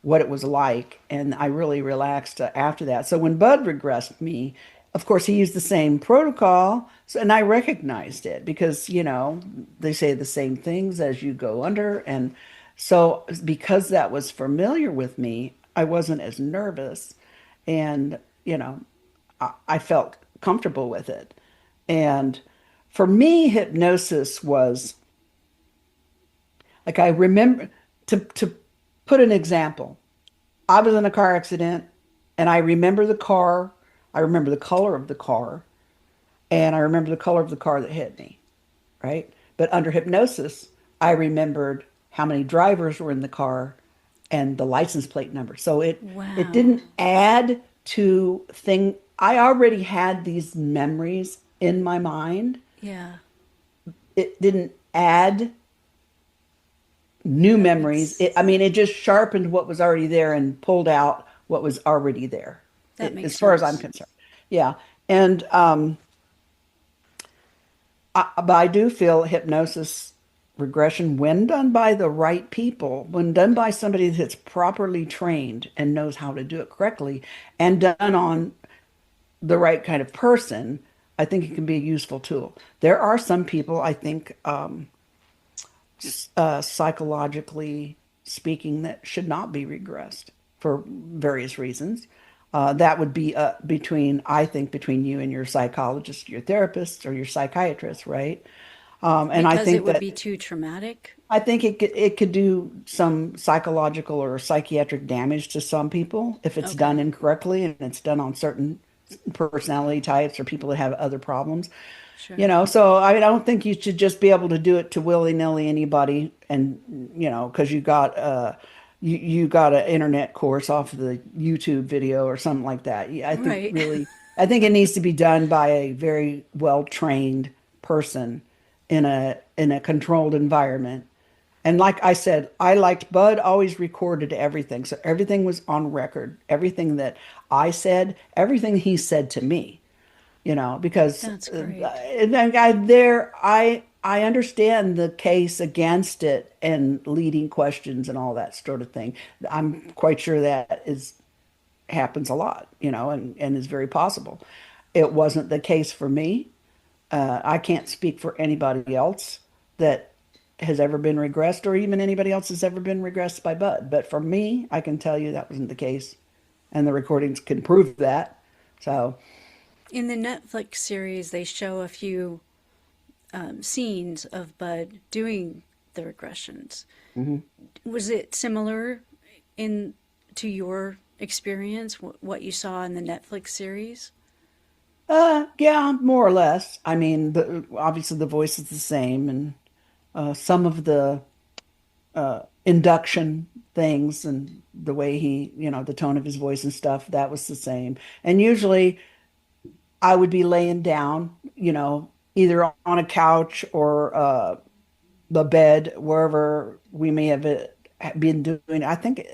what it was like. And I really relaxed after that. So when Bud regressed me, of course, he used the same protocol. So, and I recognized it because, they say the same things as you go under. And so because that was familiar with me, I wasn't as nervous. And, I felt comfortable with it. And for me, hypnosis was like I remember to put an example. I was in a car accident and I remember the car. I remember the color of the car and I remember the color of the car that hit me, right? But under hypnosis, I remembered how many drivers were in the car and the license plate number. So it Wow. didn't add to thing. I already had these memories in my mind. Yeah, It didn't add new that memories. makes I mean, it just sharpened what was already there and pulled out what was already there, that makes as far as I'm sense. concerned. Yeah. And but I do feel hypnosis regression, when done by the right people, when done by somebody that's properly trained and knows how to do it correctly, and done on the right kind of person, I think it can be a useful tool. There are some people, I think, psychologically speaking, that should not be regressed for various reasons. That would be I think, between you and your psychologist, your therapist, or your psychiatrist, right? And Because it would be too traumatic. I think it could do some psychological or psychiatric damage to some people if it's done Okay, incorrectly and it's done on certain personality types or people that have other problems. sure. So I don't think you should just be able to do it to willy-nilly anybody, and because you got an internet course off of the YouTube video or something like that. Yeah, Right. I think it needs to be done by a very well-trained person in a controlled environment. And like I said, I liked Bud always recorded everything. So everything was on record. Everything that I said, everything he said to me, because That's great. I understand the case against it and leading questions and all that sort of thing. I'm quite sure that is happens a lot, and is very possible. It wasn't the case for me. I can't speak for anybody else that has ever been regressed, or even anybody else has ever been regressed by Bud. But for me, I can tell you that wasn't the case, and the recordings can prove that. So, In the Netflix series, they show a few scenes of Bud doing the regressions. mhm. Was it similar in to your experience, what you saw in the Netflix series? Yeah, more or less. I mean, obviously the voice is the same, and some of the induction things and the way the tone of his voice and stuff, that was the same. And usually I would be laying down, either on a couch or the bed, wherever we may have been doing. I think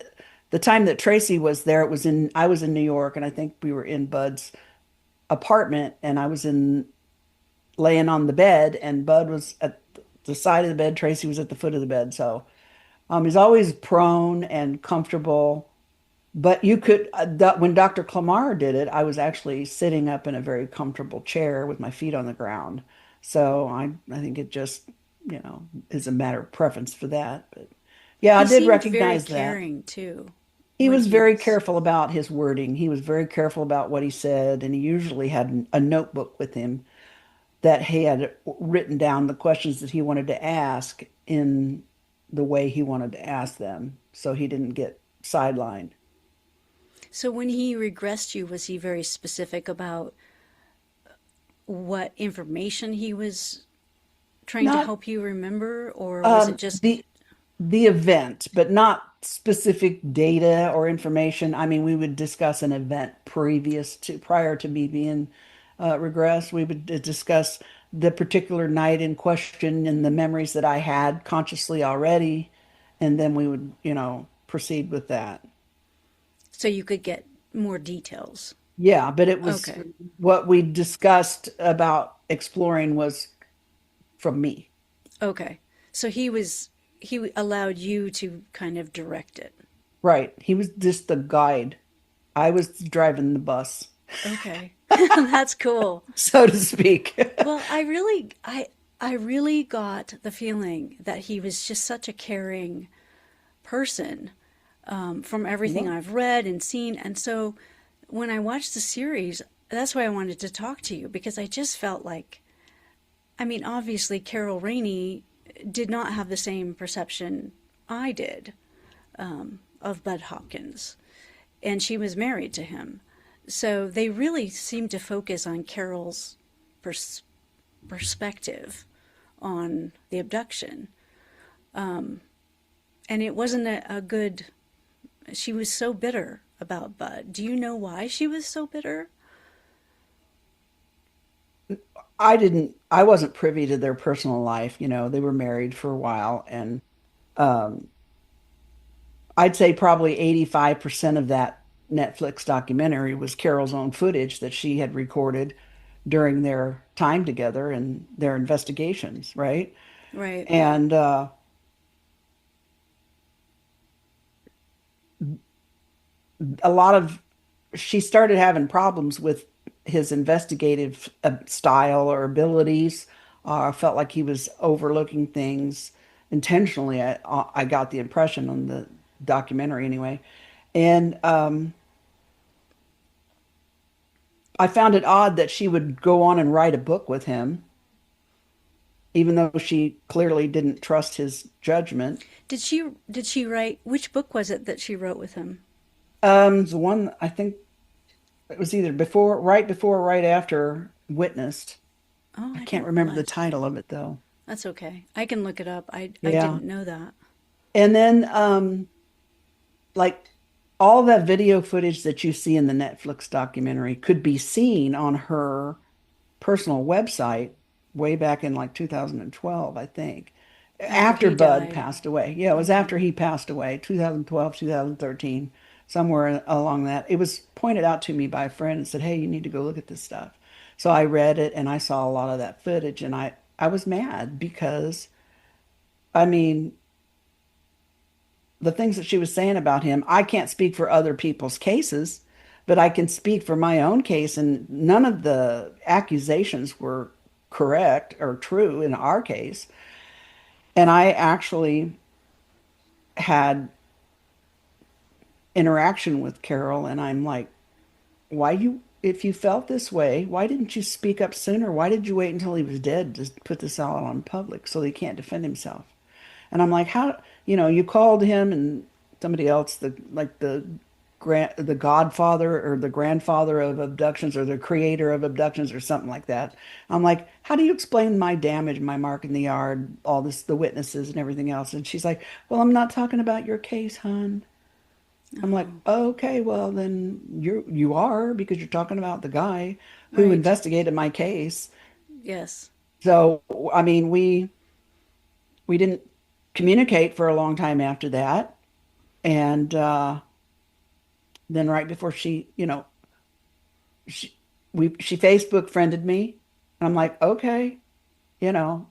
the time that Tracy was there, I was in New York, and I think we were in Bud's apartment, and I was in laying on the bed, and Bud was at the side of the bed. Tracy was at the foot of the bed. So he's always prone and comfortable. But when Dr. Clamar did it, I was actually sitting up in a very comfortable chair with my feet on the ground. So I think it just, is a matter of preference for that. But yeah, I He did seemed very recognize that. caring too He when was he very was. careful about his wording. He was very careful about what he said, and he usually had a notebook with him that he had written down the questions that he wanted to ask in the way he wanted to ask them, so he didn't get sidelined. So when he regressed you, was he very specific about what information he was trying to Not help you remember, or was it just the event, but not specific data or information. I mean, we would discuss an event prior to me being regressed. We would discuss the particular night in question and the memories that I had consciously already, and then we would, proceed with that. so you could get more details? Yeah, but it was Okay. what we discussed about exploring was from me. Okay. So he allowed you to kind of direct it. Right. He was just the guide. I was driving the bus, Okay. That's cool. so to speak. Well, I really got the feeling that he was just such a caring person, from everything Well, I've read and seen. And so when I watched the series, that's why I wanted to talk to you, because I just felt like, I mean, obviously Carol Rainey did not have the same perception I did, of Budd Hopkins, and she was married to him. So they really seemed to focus on Carol's pers- perspective on the abduction. And it wasn't a good, she was so bitter about Budd. Do you know why she was so bitter? I wasn't privy to their personal life. They were married for a while, and um, I'd say probably 85% of that Netflix documentary was Carol's own footage that she had recorded during their time together and their investigations, right? Right. And a lot of she started having problems with his investigative style or abilities. Felt like he was overlooking things intentionally. I got the impression on the documentary anyway. And I found it odd that she would go on and write a book with him, even though she clearly didn't trust his judgment. Did she write, which book was it that she wrote with him? The one I think it was either before, or right after Witnessed. Oh, I I can't didn't remember the realize. title of it though. That's okay. I can look it up. I Yeah. didn't know that. And then like all that video footage that you see in the Netflix documentary could be seen on her personal website way back in like 2012, I think. After After he Bud died. passed away. Yeah, it was Okay. after he passed away, 2012, 2013, somewhere along that. It was pointed out to me by a friend and said, "Hey, you need to go look at this stuff." So I read it and I saw a lot of that footage, and I was mad because I mean, the things that she was saying about him, I can't speak for other people's cases, but I can speak for my own case, and none of the accusations were correct or true in our case. And I actually had interaction with Carol, and I'm like, if you felt this way, why didn't you speak up sooner? Why did you wait until he was dead to put this out on public so he can't defend himself? And I'm like, how, you called him and somebody else, the godfather or the grandfather of abductions or the creator of abductions or something like that. I'm like, how do you explain my damage, my mark in the yard, all this, the witnesses and everything else? And she's like, well, I'm not talking about your case, hon. I'm like, Oh, okay, well then you are because you're talking about the guy who right. investigated my case. Yes. So, I mean, we didn't communicate for a long time after that. And then right before she she Facebook friended me. And I'm like, okay,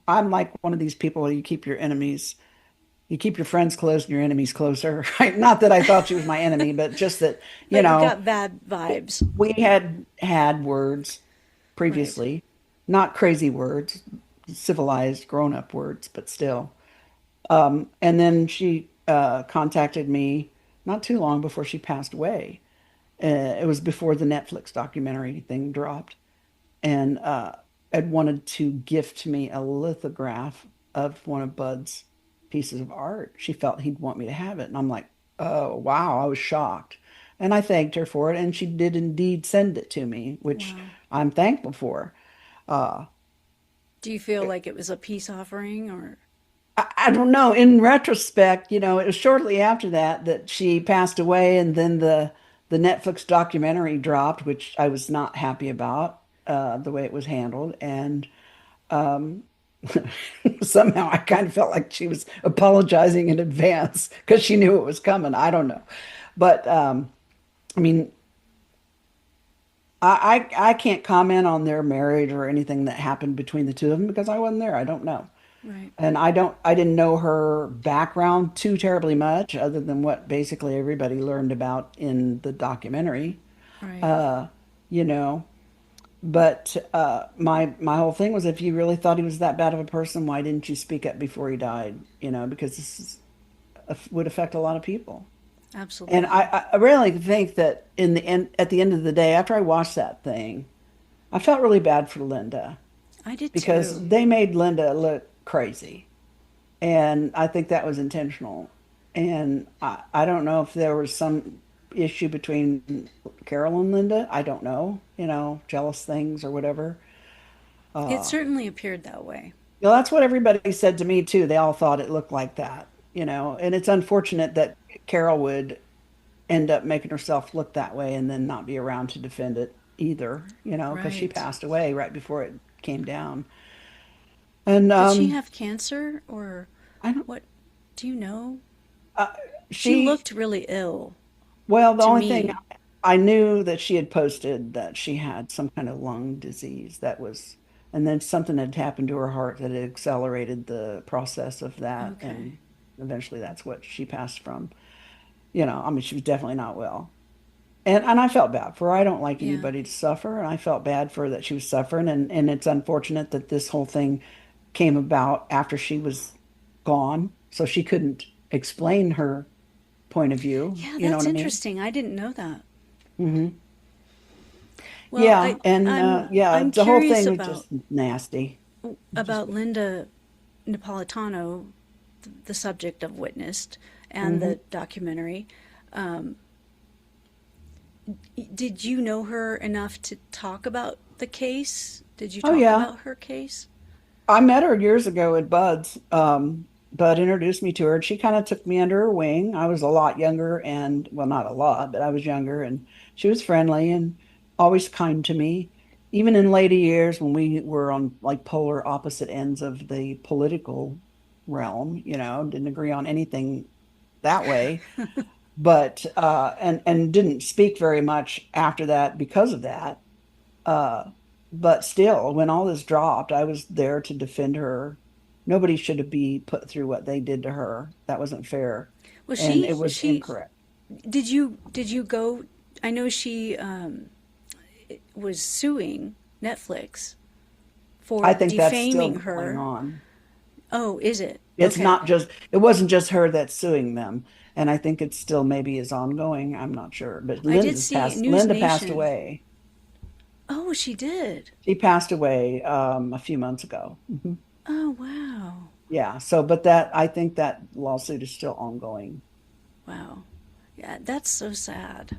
I'm like one of these people you keep your friends close and your enemies closer, right? Not that I thought she was my enemy, but just that, you But you know, got bad vibes. we had had words Right. previously, not crazy words, civilized, grown-up words, but still. And then she contacted me not too long before she passed away. It was before the Netflix documentary thing dropped, and had wanted to gift me a lithograph of one of Bud's pieces of art. She felt he'd want me to have it, and I'm like, oh wow, I was shocked, and I thanked her for it, and she did indeed send it to me, which Wow. I'm thankful for. Uh, Do you feel like it was a peace offering, or? I don't know. In retrospect, it was shortly after that that she passed away, and then the Netflix documentary dropped, which I was not happy about the way it was handled, and um, somehow I kind of felt like she was apologizing in advance because she knew it was coming. I don't know, but I mean, I can't comment on their marriage or anything that happened between the two of them because I wasn't there. I don't know. Right. And I didn't know her background too terribly much, other than what basically everybody learned about in the documentary. Right. Uh, you know, but my whole thing was, if you really thought he was that bad of a person, why didn't you speak up before he died? Because would affect a lot of people. And Absolutely. I really think that at the end of the day, after I watched that thing, I felt really bad for Linda I did because too. they made Linda look crazy. And I think that was intentional. And I don't know if there was some issue between Carol and Linda. I don't know, jealous things or whatever. It Uh, certainly appeared that way. that's what everybody said to me too. They all thought it looked like that, and it's unfortunate that Carol would end up making herself look that way and then not be around to defend it either, because she Right. passed away right before it came down. And Did she have cancer or I don't, what? Do you know? uh, She she, looked really ill well, the to only thing me. I knew that she had posted that she had some kind of lung disease and then something had happened to her heart that had accelerated the process of that. Okay. And eventually that's what she passed from. I mean, she was definitely not well. And I felt bad for her. I don't like Yeah. anybody to suffer, and I felt bad for her that she was suffering. And it's unfortunate that this whole thing came about after she was gone, so she couldn't explain her point of view. Yeah, You know that's what I mean? interesting. I didn't know that. Hmm. Well, Yeah, and yeah, I'm the whole curious thing was just nasty. Just about Linda Napolitano, the subject of Witnessed and hmm the documentary. Um, did you know her enough to talk about the case? Did you Oh talk yeah, about her case? I met her years ago at Bud's. Bud introduced me to her, and she kind of took me under her wing. I was a lot younger, and well, not a lot, but I was younger, and she was friendly and always kind to me. Even in later years, when we were on like polar opposite ends of the political realm, didn't agree on anything that way, but and didn't speak very much after that because of that. Uh, but still, when all this dropped, I was there to defend her. Nobody should be put through what they did to her. That wasn't fair, Was and she it was she incorrect. did you go? I know she was suing Netflix for I think that's defaming still going her. on. Oh, is it? It's Okay. not just, it wasn't just her that's suing them, and I think it still maybe is ongoing. I'm not sure, but I did see News Linda passed Nation. away. Oh, she did. She passed away a few months ago. Oh, wow. Yeah. So, but that I think that lawsuit is still ongoing. Wow. Yeah, that's so sad.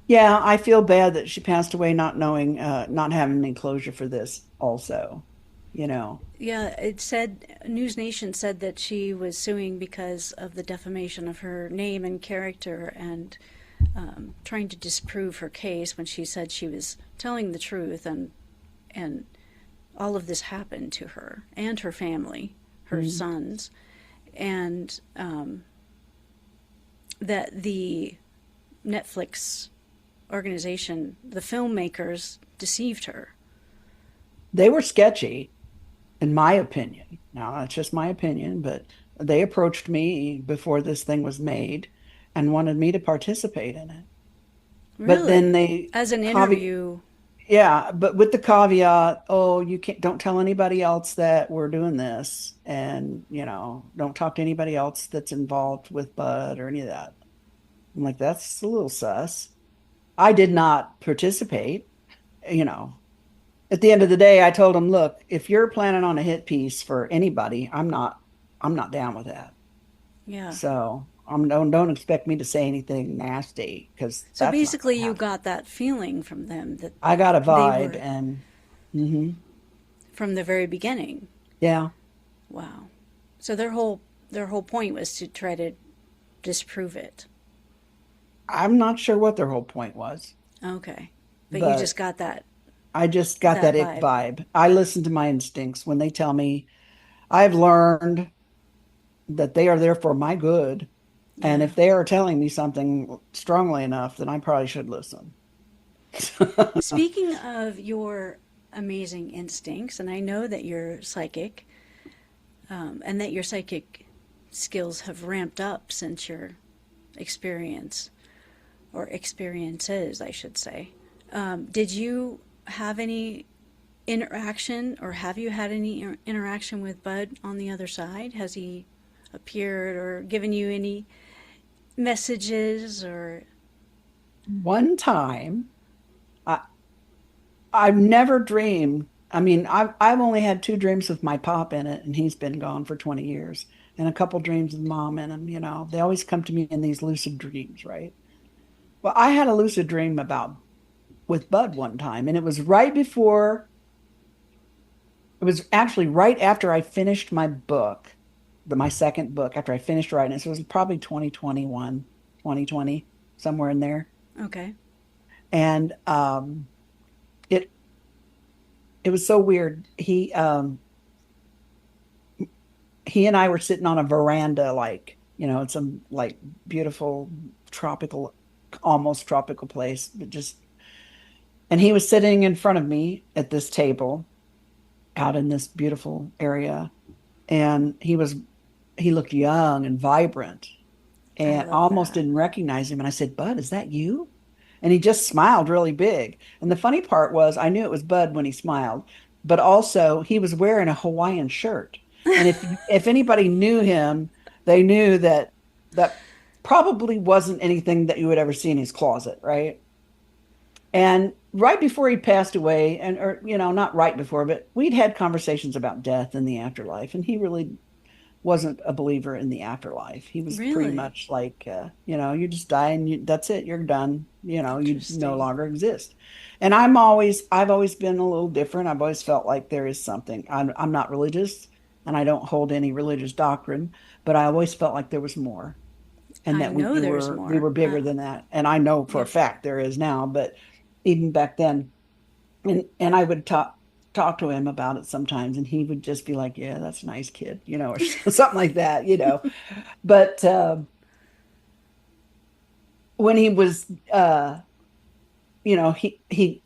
Yeah, I feel bad that she passed away not knowing, not having any closure for this also, you know. Yeah, it said News Nation said that she was suing because of the defamation of her name and character and trying to disprove her case when she said she was telling the truth and all of this happened to her and her family, her Mm. sons, and that the Netflix organization, the filmmakers, deceived her. They were sketchy, in my opinion. Now, that's just my opinion, but they approached me before this thing was made and wanted me to participate in it. But then Really? they As an caveat, interview. yeah, but with the caveat, oh, you can't, don't tell anybody else that we're doing this, and don't talk to anybody else that's involved with Bud or any of that. I'm like, that's a little sus. I did not participate, you know. At the end of the day, I told him, look, if you're planning on a hit piece for anybody, I'm not down with that. Yeah. So don't expect me to say anything nasty because So that's not going basically, to you happen. got that feeling from them that I got a they vibe, were and hmm from the very beginning. yeah, Wow. So their whole point was to try to disprove it. I'm not sure what their whole point was, Okay. But you just but got that I just got that that ick vibe. vibe. I listen to my instincts when they tell me I've learned that they are there for my good. And Yeah. if they are telling me something strongly enough, then I probably should listen. Speaking of your amazing instincts, and I know that you're psychic, and that your psychic skills have ramped up since your experience, or experiences, I should say. Did you have any interaction, or have you had any interaction with Budd on the other side? Has he appeared or given you any messages or? One time, I, I've never dreamed. I mean, I've only had two dreams with my pop in it, and he's been gone for 20 years, and a couple dreams with mom in him. They always come to me in these lucid dreams, right? Well, I had a lucid dream about with Bud one time, and it was actually right after I finished my book, my second book, after I finished writing it. So it was probably 2021, 2020, somewhere in there. Okay. And it it was so weird. He and I were sitting on a veranda, like, it's some like beautiful tropical, almost tropical place, but just, and he was sitting in front of me at this table out in this beautiful area. And he looked young and vibrant, I and I love almost that. didn't recognize him. And I said, Bud, is that you? And he just smiled really big. And the funny part was, I knew it was Bud when he smiled, but also he was wearing a Hawaiian shirt. And if anybody knew him, they knew that probably wasn't anything that you would ever see in his closet, right? And right before he passed away, and or not right before, but we'd had conversations about death and the afterlife, and he really wasn't a believer in the afterlife. He was pretty Really much like, you just die and that's it, you're done. You no interesting. longer exist. And I've always been a little different. I've always felt like there is something. I'm not religious, and I don't hold any religious doctrine, but I always felt like there was more, and I that know there's we more. were bigger than that. And I know for a Yep. fact there is now, but even back then, and I would talk to him about it sometimes, and he would just be like, "Yeah, that's a nice kid," or something like that. But when he was, he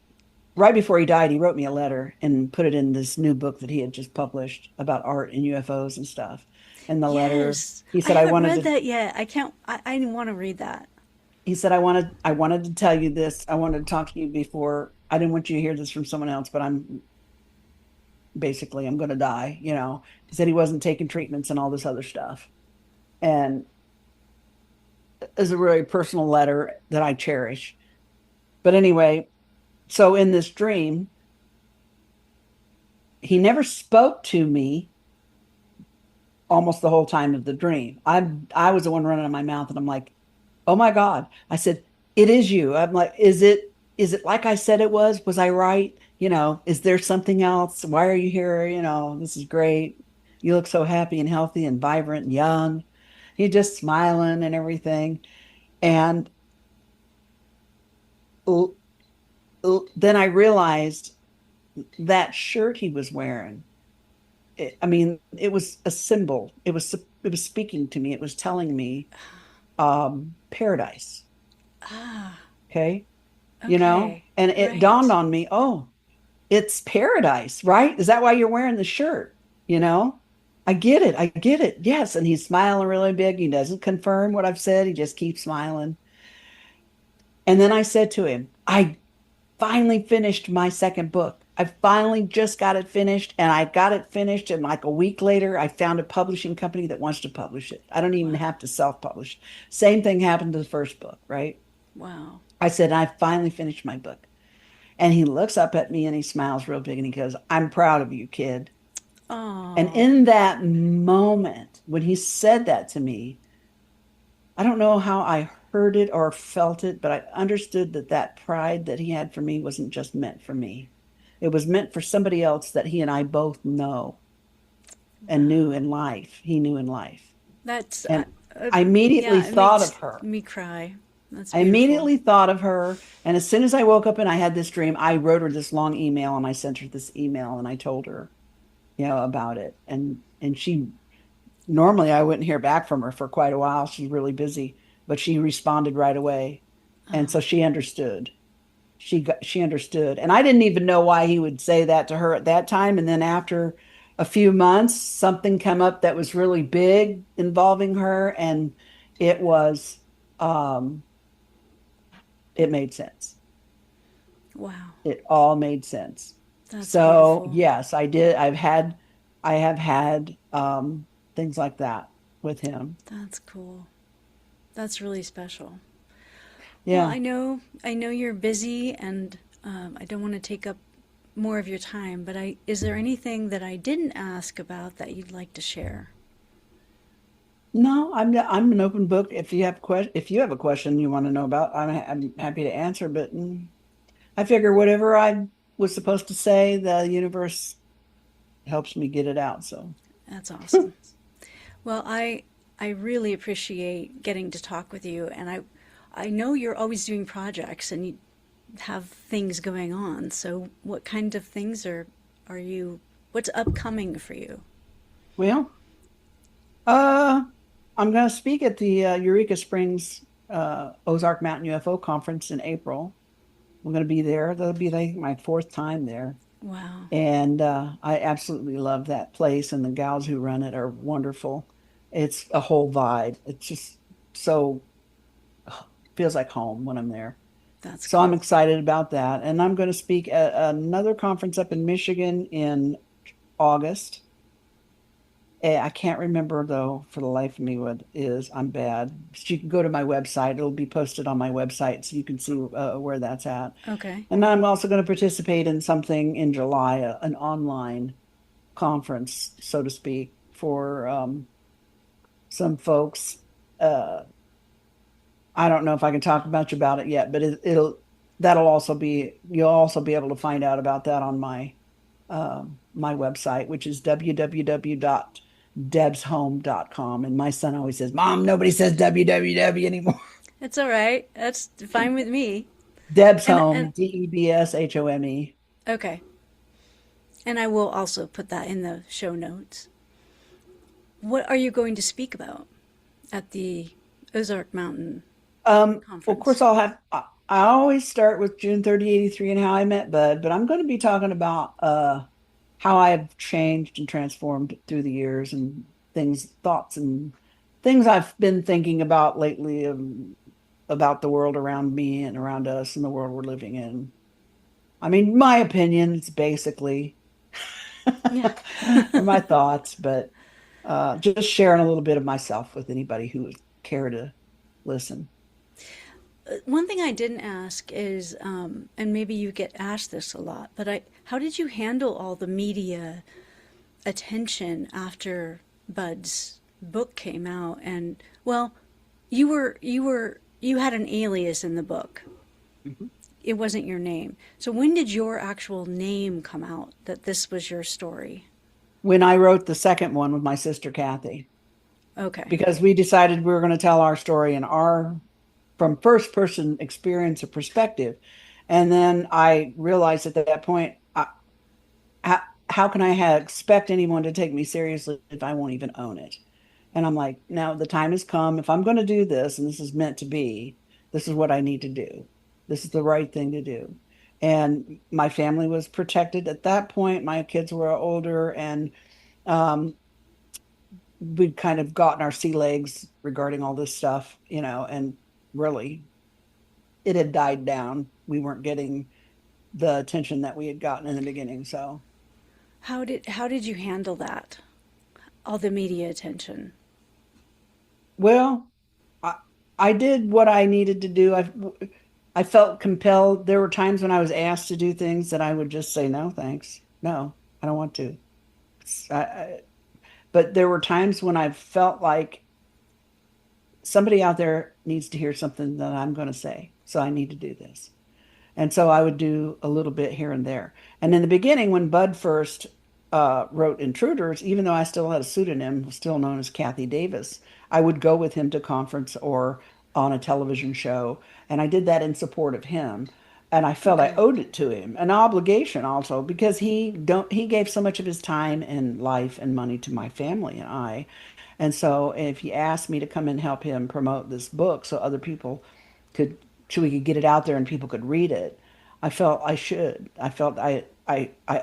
right before he died, he wrote me a letter and put it in this new book that he had just published about art and UFOs and stuff. And the letter, Yes, he I said, haven't read that yet. I can't. I want to read that. I wanted to tell you this. I wanted to talk to you before. I didn't want you to hear this from someone else, but I'm going to die. He said he wasn't taking treatments and all this other stuff. And it's a really personal letter that I cherish. But anyway, so in this dream, he never spoke to me almost the whole time of the dream. I was the one running in my mouth, and I'm like, "Oh my God." I said, "It is you." I'm like, "Is it like I said it was? Was I right? Is there something else? Why are you here? This is great. You look so happy and healthy and vibrant and young." He just smiling and everything. And then I realized that shirt he was wearing. I mean, it was a symbol. It was speaking to me. It was telling me paradise. Ah, Okay. okay, And it dawned right. on me, oh, it's paradise, right? Is that why you're wearing the shirt? You know, I get it. I get it. Yes. And he's smiling really big. He doesn't confirm what I've said. He just keeps smiling. And then I said to him, I finally finished my second book. I finally just got it finished, and I got it finished. And like a week later, I found a publishing company that wants to publish it. I don't even Wow, have to self-publish. Same thing happened to the first book, right? wow. I said, I finally finished my book. And he looks up at me and he smiles real big and he goes, I'm proud of you, kid. And Oh, in that moment, when he said that to me, I don't know how I heard it or felt it, but I understood that that pride that he had for me wasn't just meant for me. It was meant for somebody else that he and I both know and knew in life. He knew in life. that's And uh, I immediately yeah. It thought makes of her. me cry. That's I beautiful. immediately thought of her. And as soon as I woke up and I had this dream, I wrote her this long email and I sent her this email and I told her, about it. And she normally I wouldn't hear back from her for quite a while. She's really busy, but she responded right away. And so she understood. She understood. And I didn't even know why he would say that to her at that time. And then after, a few months, something came up that was really big involving her, and it was, um, it made sense. Wow. It all made sense. That's So beautiful. yes, I have had things like that with him. That's cool. That's really special. Well, Yeah. I know you're busy, and I don't want to take up more of your time, but is there anything that I didn't ask about that you'd like to share? No, I'm an open book. If you have a question you want to know about, I'm happy to answer. But I figure whatever I was supposed to say, the universe helps me get it out. So That's awesome. Well, I really appreciate getting to talk with you, and I know you're always doing projects and you have things going on. So, what kind of things are you? What's upcoming for you? well, uh, I'm going to speak at the Eureka Springs Ozark Mountain UFO Conference in April. I'm going to be there. That'll be like my fourth time there. Wow, And I absolutely love that place, and the gals who run it are wonderful. It's a whole vibe. It's just so feels like home when I'm there. that's So I'm cool. excited about that. And I'm going to speak at another conference up in Michigan in August. I can't remember though for the life of me what is. I'm bad. But you can go to my website. It'll be posted on my website so you can see where that's at. Okay. And I'm also going to participate in something in July, an online conference, so to speak, for some folks. Uh, I don't know if I can talk much about it yet, but it'll that'll also be you'll also be able to find out about that on my website, which is www.debshome.com. And my son always says, "Mom, nobody says www anymore." It's all right. That's fine with me. Deb's And Home, Debshome. okay. And I will also put that in the show notes. What are you going to speak about at the Ozark Mountain Of course, Conference? I always start with June 30, 83 and how I met Bud, but I'm going to be talking about how I've changed and transformed through the years and thoughts and things I've been thinking about lately about the world around me and around us and the world we're living in. I mean, my opinion is basically Yeah. or my thoughts, but just sharing a little bit of myself with anybody who would care to listen. One thing I didn't ask is, and maybe you get asked this a lot, but how did you handle all the media attention after Bud's book came out? And well, you had an alias in the book. Mhm. It wasn't your name. So when did your actual name come out that this was your story? When I wrote the second one with my sister Kathy, Okay. because we decided we were going to tell our story in our from first person experience or perspective. And then I realized at that point, how, how can expect anyone to take me seriously if I won't even own it? And I'm like, now the time has come. If I'm going to do this and this is meant to be, this is what I need to do. This is the right thing to do. And my family was protected at that point. My kids were older, and um, we'd kind of gotten our sea legs regarding all this stuff, and really it had died down. We weren't getting the attention that we had gotten in the beginning. So, How did you handle that? All the media attention. well, I, I did what I needed to do. I felt compelled. There were times when I was asked to do things that I would just say, no, thanks. No, I don't want to. But there were times when I felt like somebody out there needs to hear something that I'm going to say. So I need to do this. And so I would do a little bit here and there. And in the beginning, when Bud first wrote Intruders, even though I still had a pseudonym, still known as Kathy Davis, I would go with him to conference or on a television show. And I did that in support of him. And I felt I Okay. owed it to him, an obligation also, because he gave so much of his time and life and money to my family and I. And so if he asked me to come and help him promote this book so other people could, so we could get it out there and people could read it, I felt I should. I felt I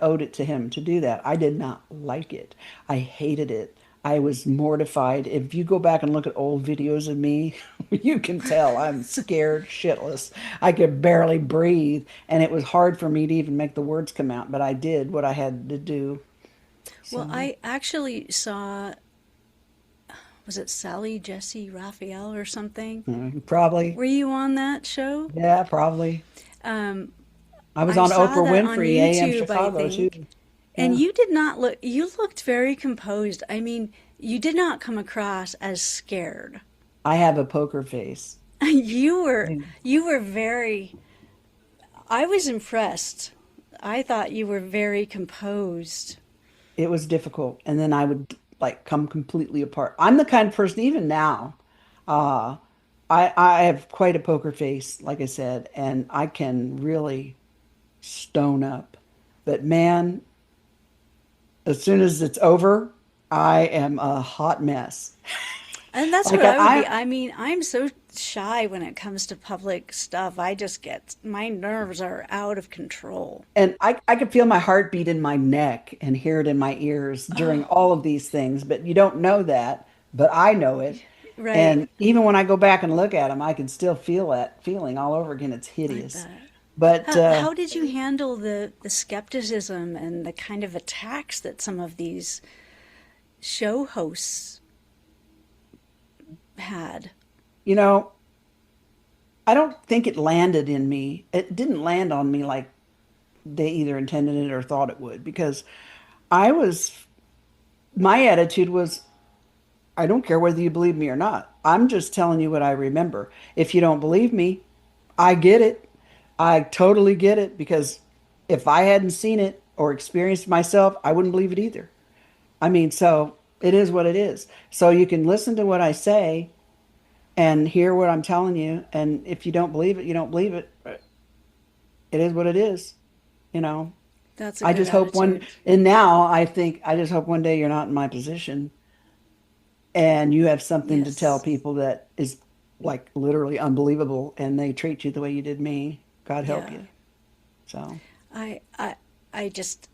owed it to him to do that. I did not like it. I hated it. I was mortified. If you go back and look at old videos of me, you can tell I'm scared shitless. I could barely breathe, and it was hard for me to even make the words come out, but I did what I had to do. Well, So, I actually saw, was it Sally Jesse Raphael or something? probably, Were you on that show? yeah, probably. Um, I was I on saw Oprah that on Winfrey, AM YouTube, I Chicago, too. think. And Yeah. you did not look, you looked very composed. I mean, you did not come across as scared. I have a poker face. You were, Mm. you were very, I was impressed. I thought you were very composed. It was difficult. And then I would like come completely apart. I'm the kind of person, even now, uh, I have quite a poker face, like I said, and I can really stone up. But man, as soon as it's over, I am a hot mess. And that's Like what I would be. I I mean, I'm so shy when it comes to public stuff. I just get, my nerves are out of control. and I could feel my heartbeat in my neck and hear it in my ears during all of these things, but you don't know that, but I know it. Right. And even when I go back and look at them, I can still feel that feeling all over again. It's I hideous. bet. But How did you handle the skepticism and the kind of attacks that some of these show hosts had? you know, I don't think it landed in me. It didn't land on me like they either intended it or thought it would because I was my attitude was I don't care whether you believe me or not. I'm just telling you what I remember. If you don't believe me, I get it. I totally get it because if I hadn't seen it or experienced it myself, I wouldn't believe it either. I mean, so it is what it is. So you can listen to what I say and hear what I'm telling you. And if you don't believe it, you don't believe it. It is what it is, you know. That's a I good just hope attitude. and now I think, I just hope one day you're not in my position and you have something to tell Yes. people that is like literally unbelievable and they treat you the way you did me. God help Yeah. you. So, I I I just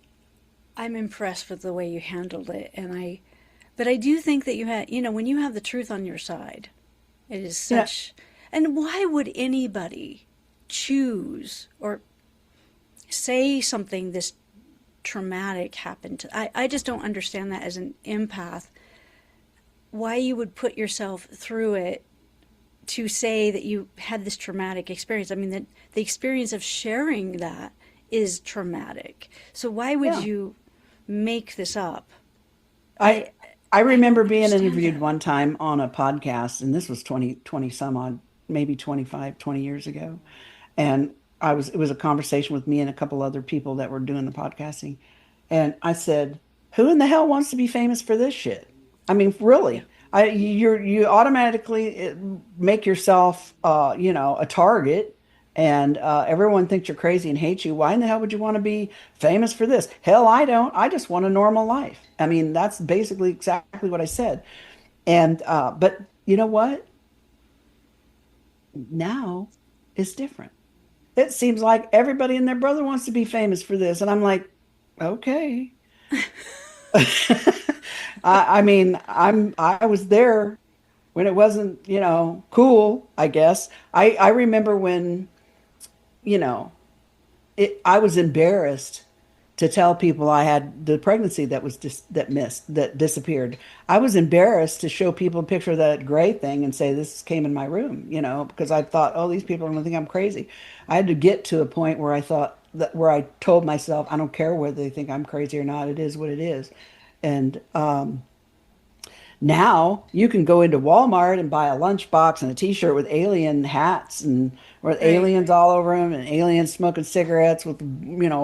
I'm impressed with the way you handled it, and but I do think that you had, when you have the truth on your side, it is you know, such, and why would anybody choose or say something this traumatic happened to, I just don't understand that as an empath, why you would put yourself through it to say that you had this traumatic experience. I mean, the experience of sharing that is traumatic. So why would yeah. you make this up? I I I I remember don't being understand interviewed it. one time on a podcast, and this was 20 some odd, maybe 25, 20 years ago. And it was a conversation with me and a couple other people that were doing the podcasting. And I said, who in the hell wants to be famous for this shit? I mean, Yeah. really, you automatically make yourself, a target, and everyone thinks you're crazy and hates you. Why in the hell would you want to be famous for this? Hell, I don't. I just want a normal life. I mean, that's basically exactly what I said. And but you know what? Now it's different. It seems like everybody and their brother wants to be famous for this, and I'm like, okay. I mean, I was there when it wasn't, cool, I guess. I remember when, you know, I was embarrassed to tell people I had the pregnancy that was that disappeared. I was embarrassed to show people a picture of that gray thing and say this came in my room, because I thought, oh, these people are going to think I'm crazy. I had to get to a point where I thought that where I told myself, I don't care whether they think I'm crazy or not. It is what it is. And now you can go into Walmart and buy a lunchbox and a T-shirt with alien hats and with Right. aliens all over them and aliens smoking cigarettes with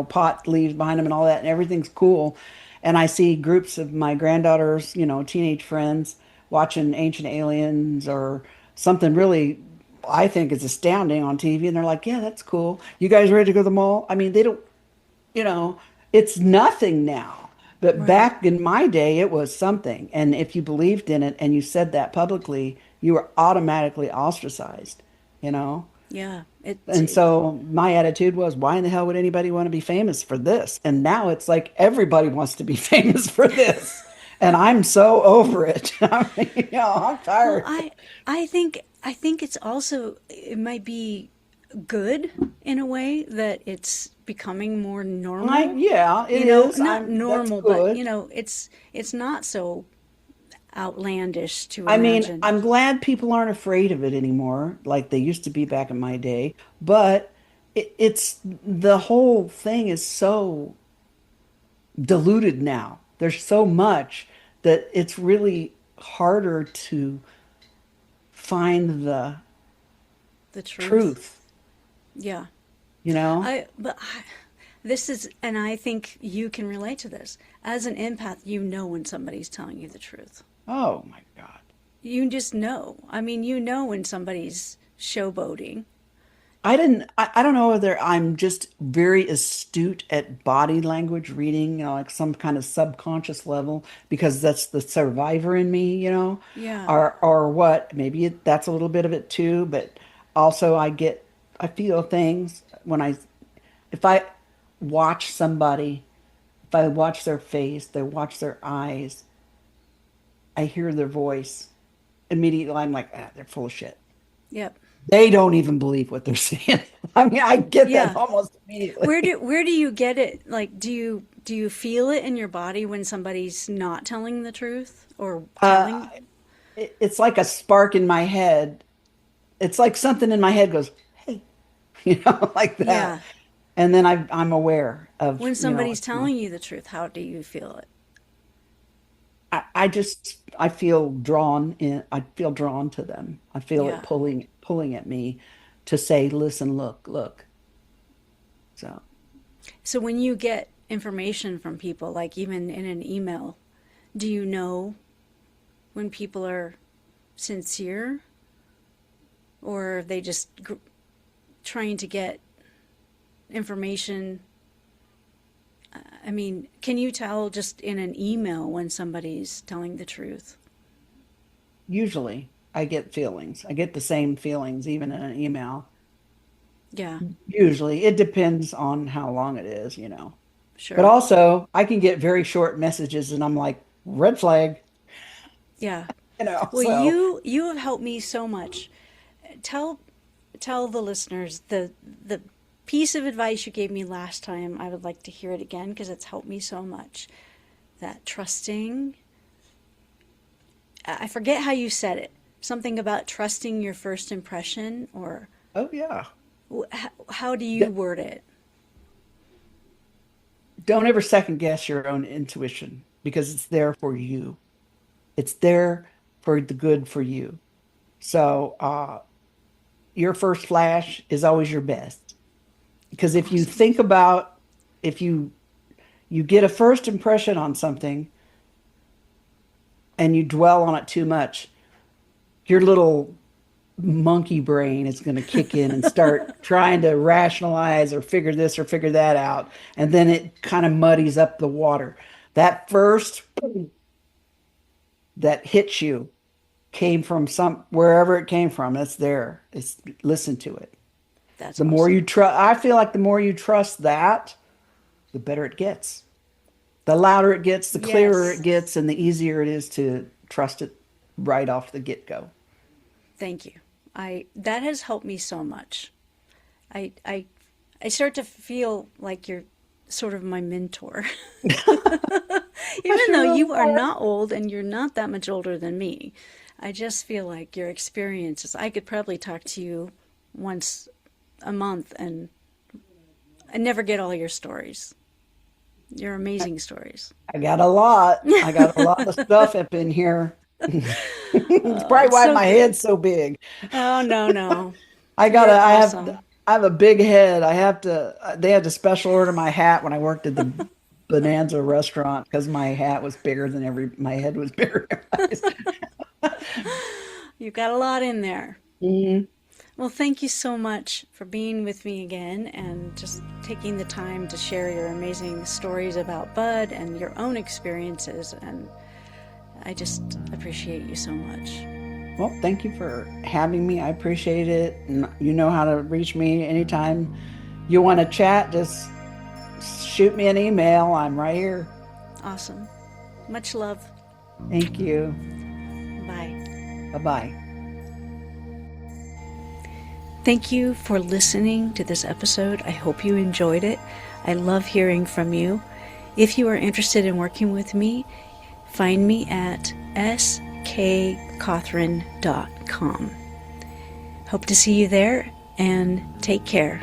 pot leaves behind them and all that and everything's cool. And I see groups of my granddaughters, teenage friends watching Ancient Aliens or something really I think is astounding on TV and they're like, "Yeah, that's cool. You guys ready to go to the mall?" I mean, they don't you know, it's nothing now. But Right. back in my day, it was something. And if you believed in it and you said that publicly, you were automatically ostracized, you know? Yeah. And so my attitude was, why in the hell would anybody want to be famous for this? And now it's like everybody wants to be famous for this. And I'm so over it. I mean, I'm Well, tired. I think it's also, it might be good in a way that it's becoming more normal. Yeah, it You know, is. not That's normal, but good. it's not so outlandish to I mean, imagine. I'm glad people aren't afraid of it anymore, like they used to be back in my day. But it's the whole thing is so diluted now. There's so much that it's really harder to find the The truth. truth, Yeah. you know? This is, and I think you can relate to this. As an empath, you know when somebody's telling you the truth. Oh my God. You just know. I mean, you know when somebody's showboating. I don't know whether I'm just very astute at body language reading, like some kind of subconscious level, because that's the survivor in me, Yeah. or what. Maybe that's a little bit of it too, but also I feel things if I watch somebody, if I watch their face, they watch their eyes, I hear their voice, immediately I'm like, they're full of shit. Yep. They don't even believe what they're saying. I mean, I get that Yeah. almost immediately. Where do you get it? Like, do you feel it in your body when somebody's not telling the truth or Uh, telling? it's like a spark in my head. It's like something in my head goes, "Hey," like that. Yeah. And then I'm aware of, When somebody's it's my, telling you the truth, how do you feel it? I feel drawn in, I feel drawn to them. I feel it Yeah. pulling at me to say, listen, look, look. So, So when you get information from people, like even in an email, do you know when people are sincere or are they just trying to get information? I mean, can you tell just in an email when somebody's telling the truth? usually I get feelings. I get the same feelings even in an email. Yeah, Usually it depends on how long it is. But sure. also I can get very short messages and I'm like, red flag, Yeah. Well, so you have helped me so much. Tell tell the listeners the piece of advice you gave me last time. I would like to hear it again because it's helped me so much. That trusting, I forget how you said it. Something about trusting your first impression, or oh yeah. how do you D- word it? don't ever second guess your own intuition because it's there for you. It's there for the good for you. So your first flash is always your best. Because if you Awesome. think about if you get a first impression on something and you dwell on it too much, your little monkey brain is going to kick in and start trying to rationalize or figure this or figure that out. And then it kind of muddies up the water. That first that hits you came from some wherever it came from. That's there. It's listen to it. That's The more you awesome. trust, I feel like the more you trust that, the better it gets. The louder it gets, the clearer it Yes. gets, and the easier it is to trust it right off the get-go. Thank you. I That has helped me so much. I I I start to feel like you're sort of my mentor. I Even though sure you are are. not old and you're not that much older than me, I just feel like your experiences, I could probably talk to you once a month and I never get all your stories. Your amazing stories. I got a lot. I got a lot of stuff up in here. It's probably It's why so my good. head's so big. Oh, no, no. I gotta, You're I have, awesome. I have a big head. They had to special order my hat when I worked at the Bonanza restaurant because my hat was bigger than my head was bigger than everybody's. You've got a lot in there. Mhm. Well, thank you so much for being with me again and just taking the time to share your amazing stories about Budd and your own experiences. And I just appreciate you so much. Well, thank you for having me. I appreciate it. And you know how to reach me anytime you want to chat. Just shoot me an email. I'm right here. Awesome. Much love. Thank you. Bye. Bye bye. Thank you for listening to this episode. I hope you enjoyed it. I love hearing from you. If you are interested in working with me, find me at skcothran.com. Hope to see you there, and take care.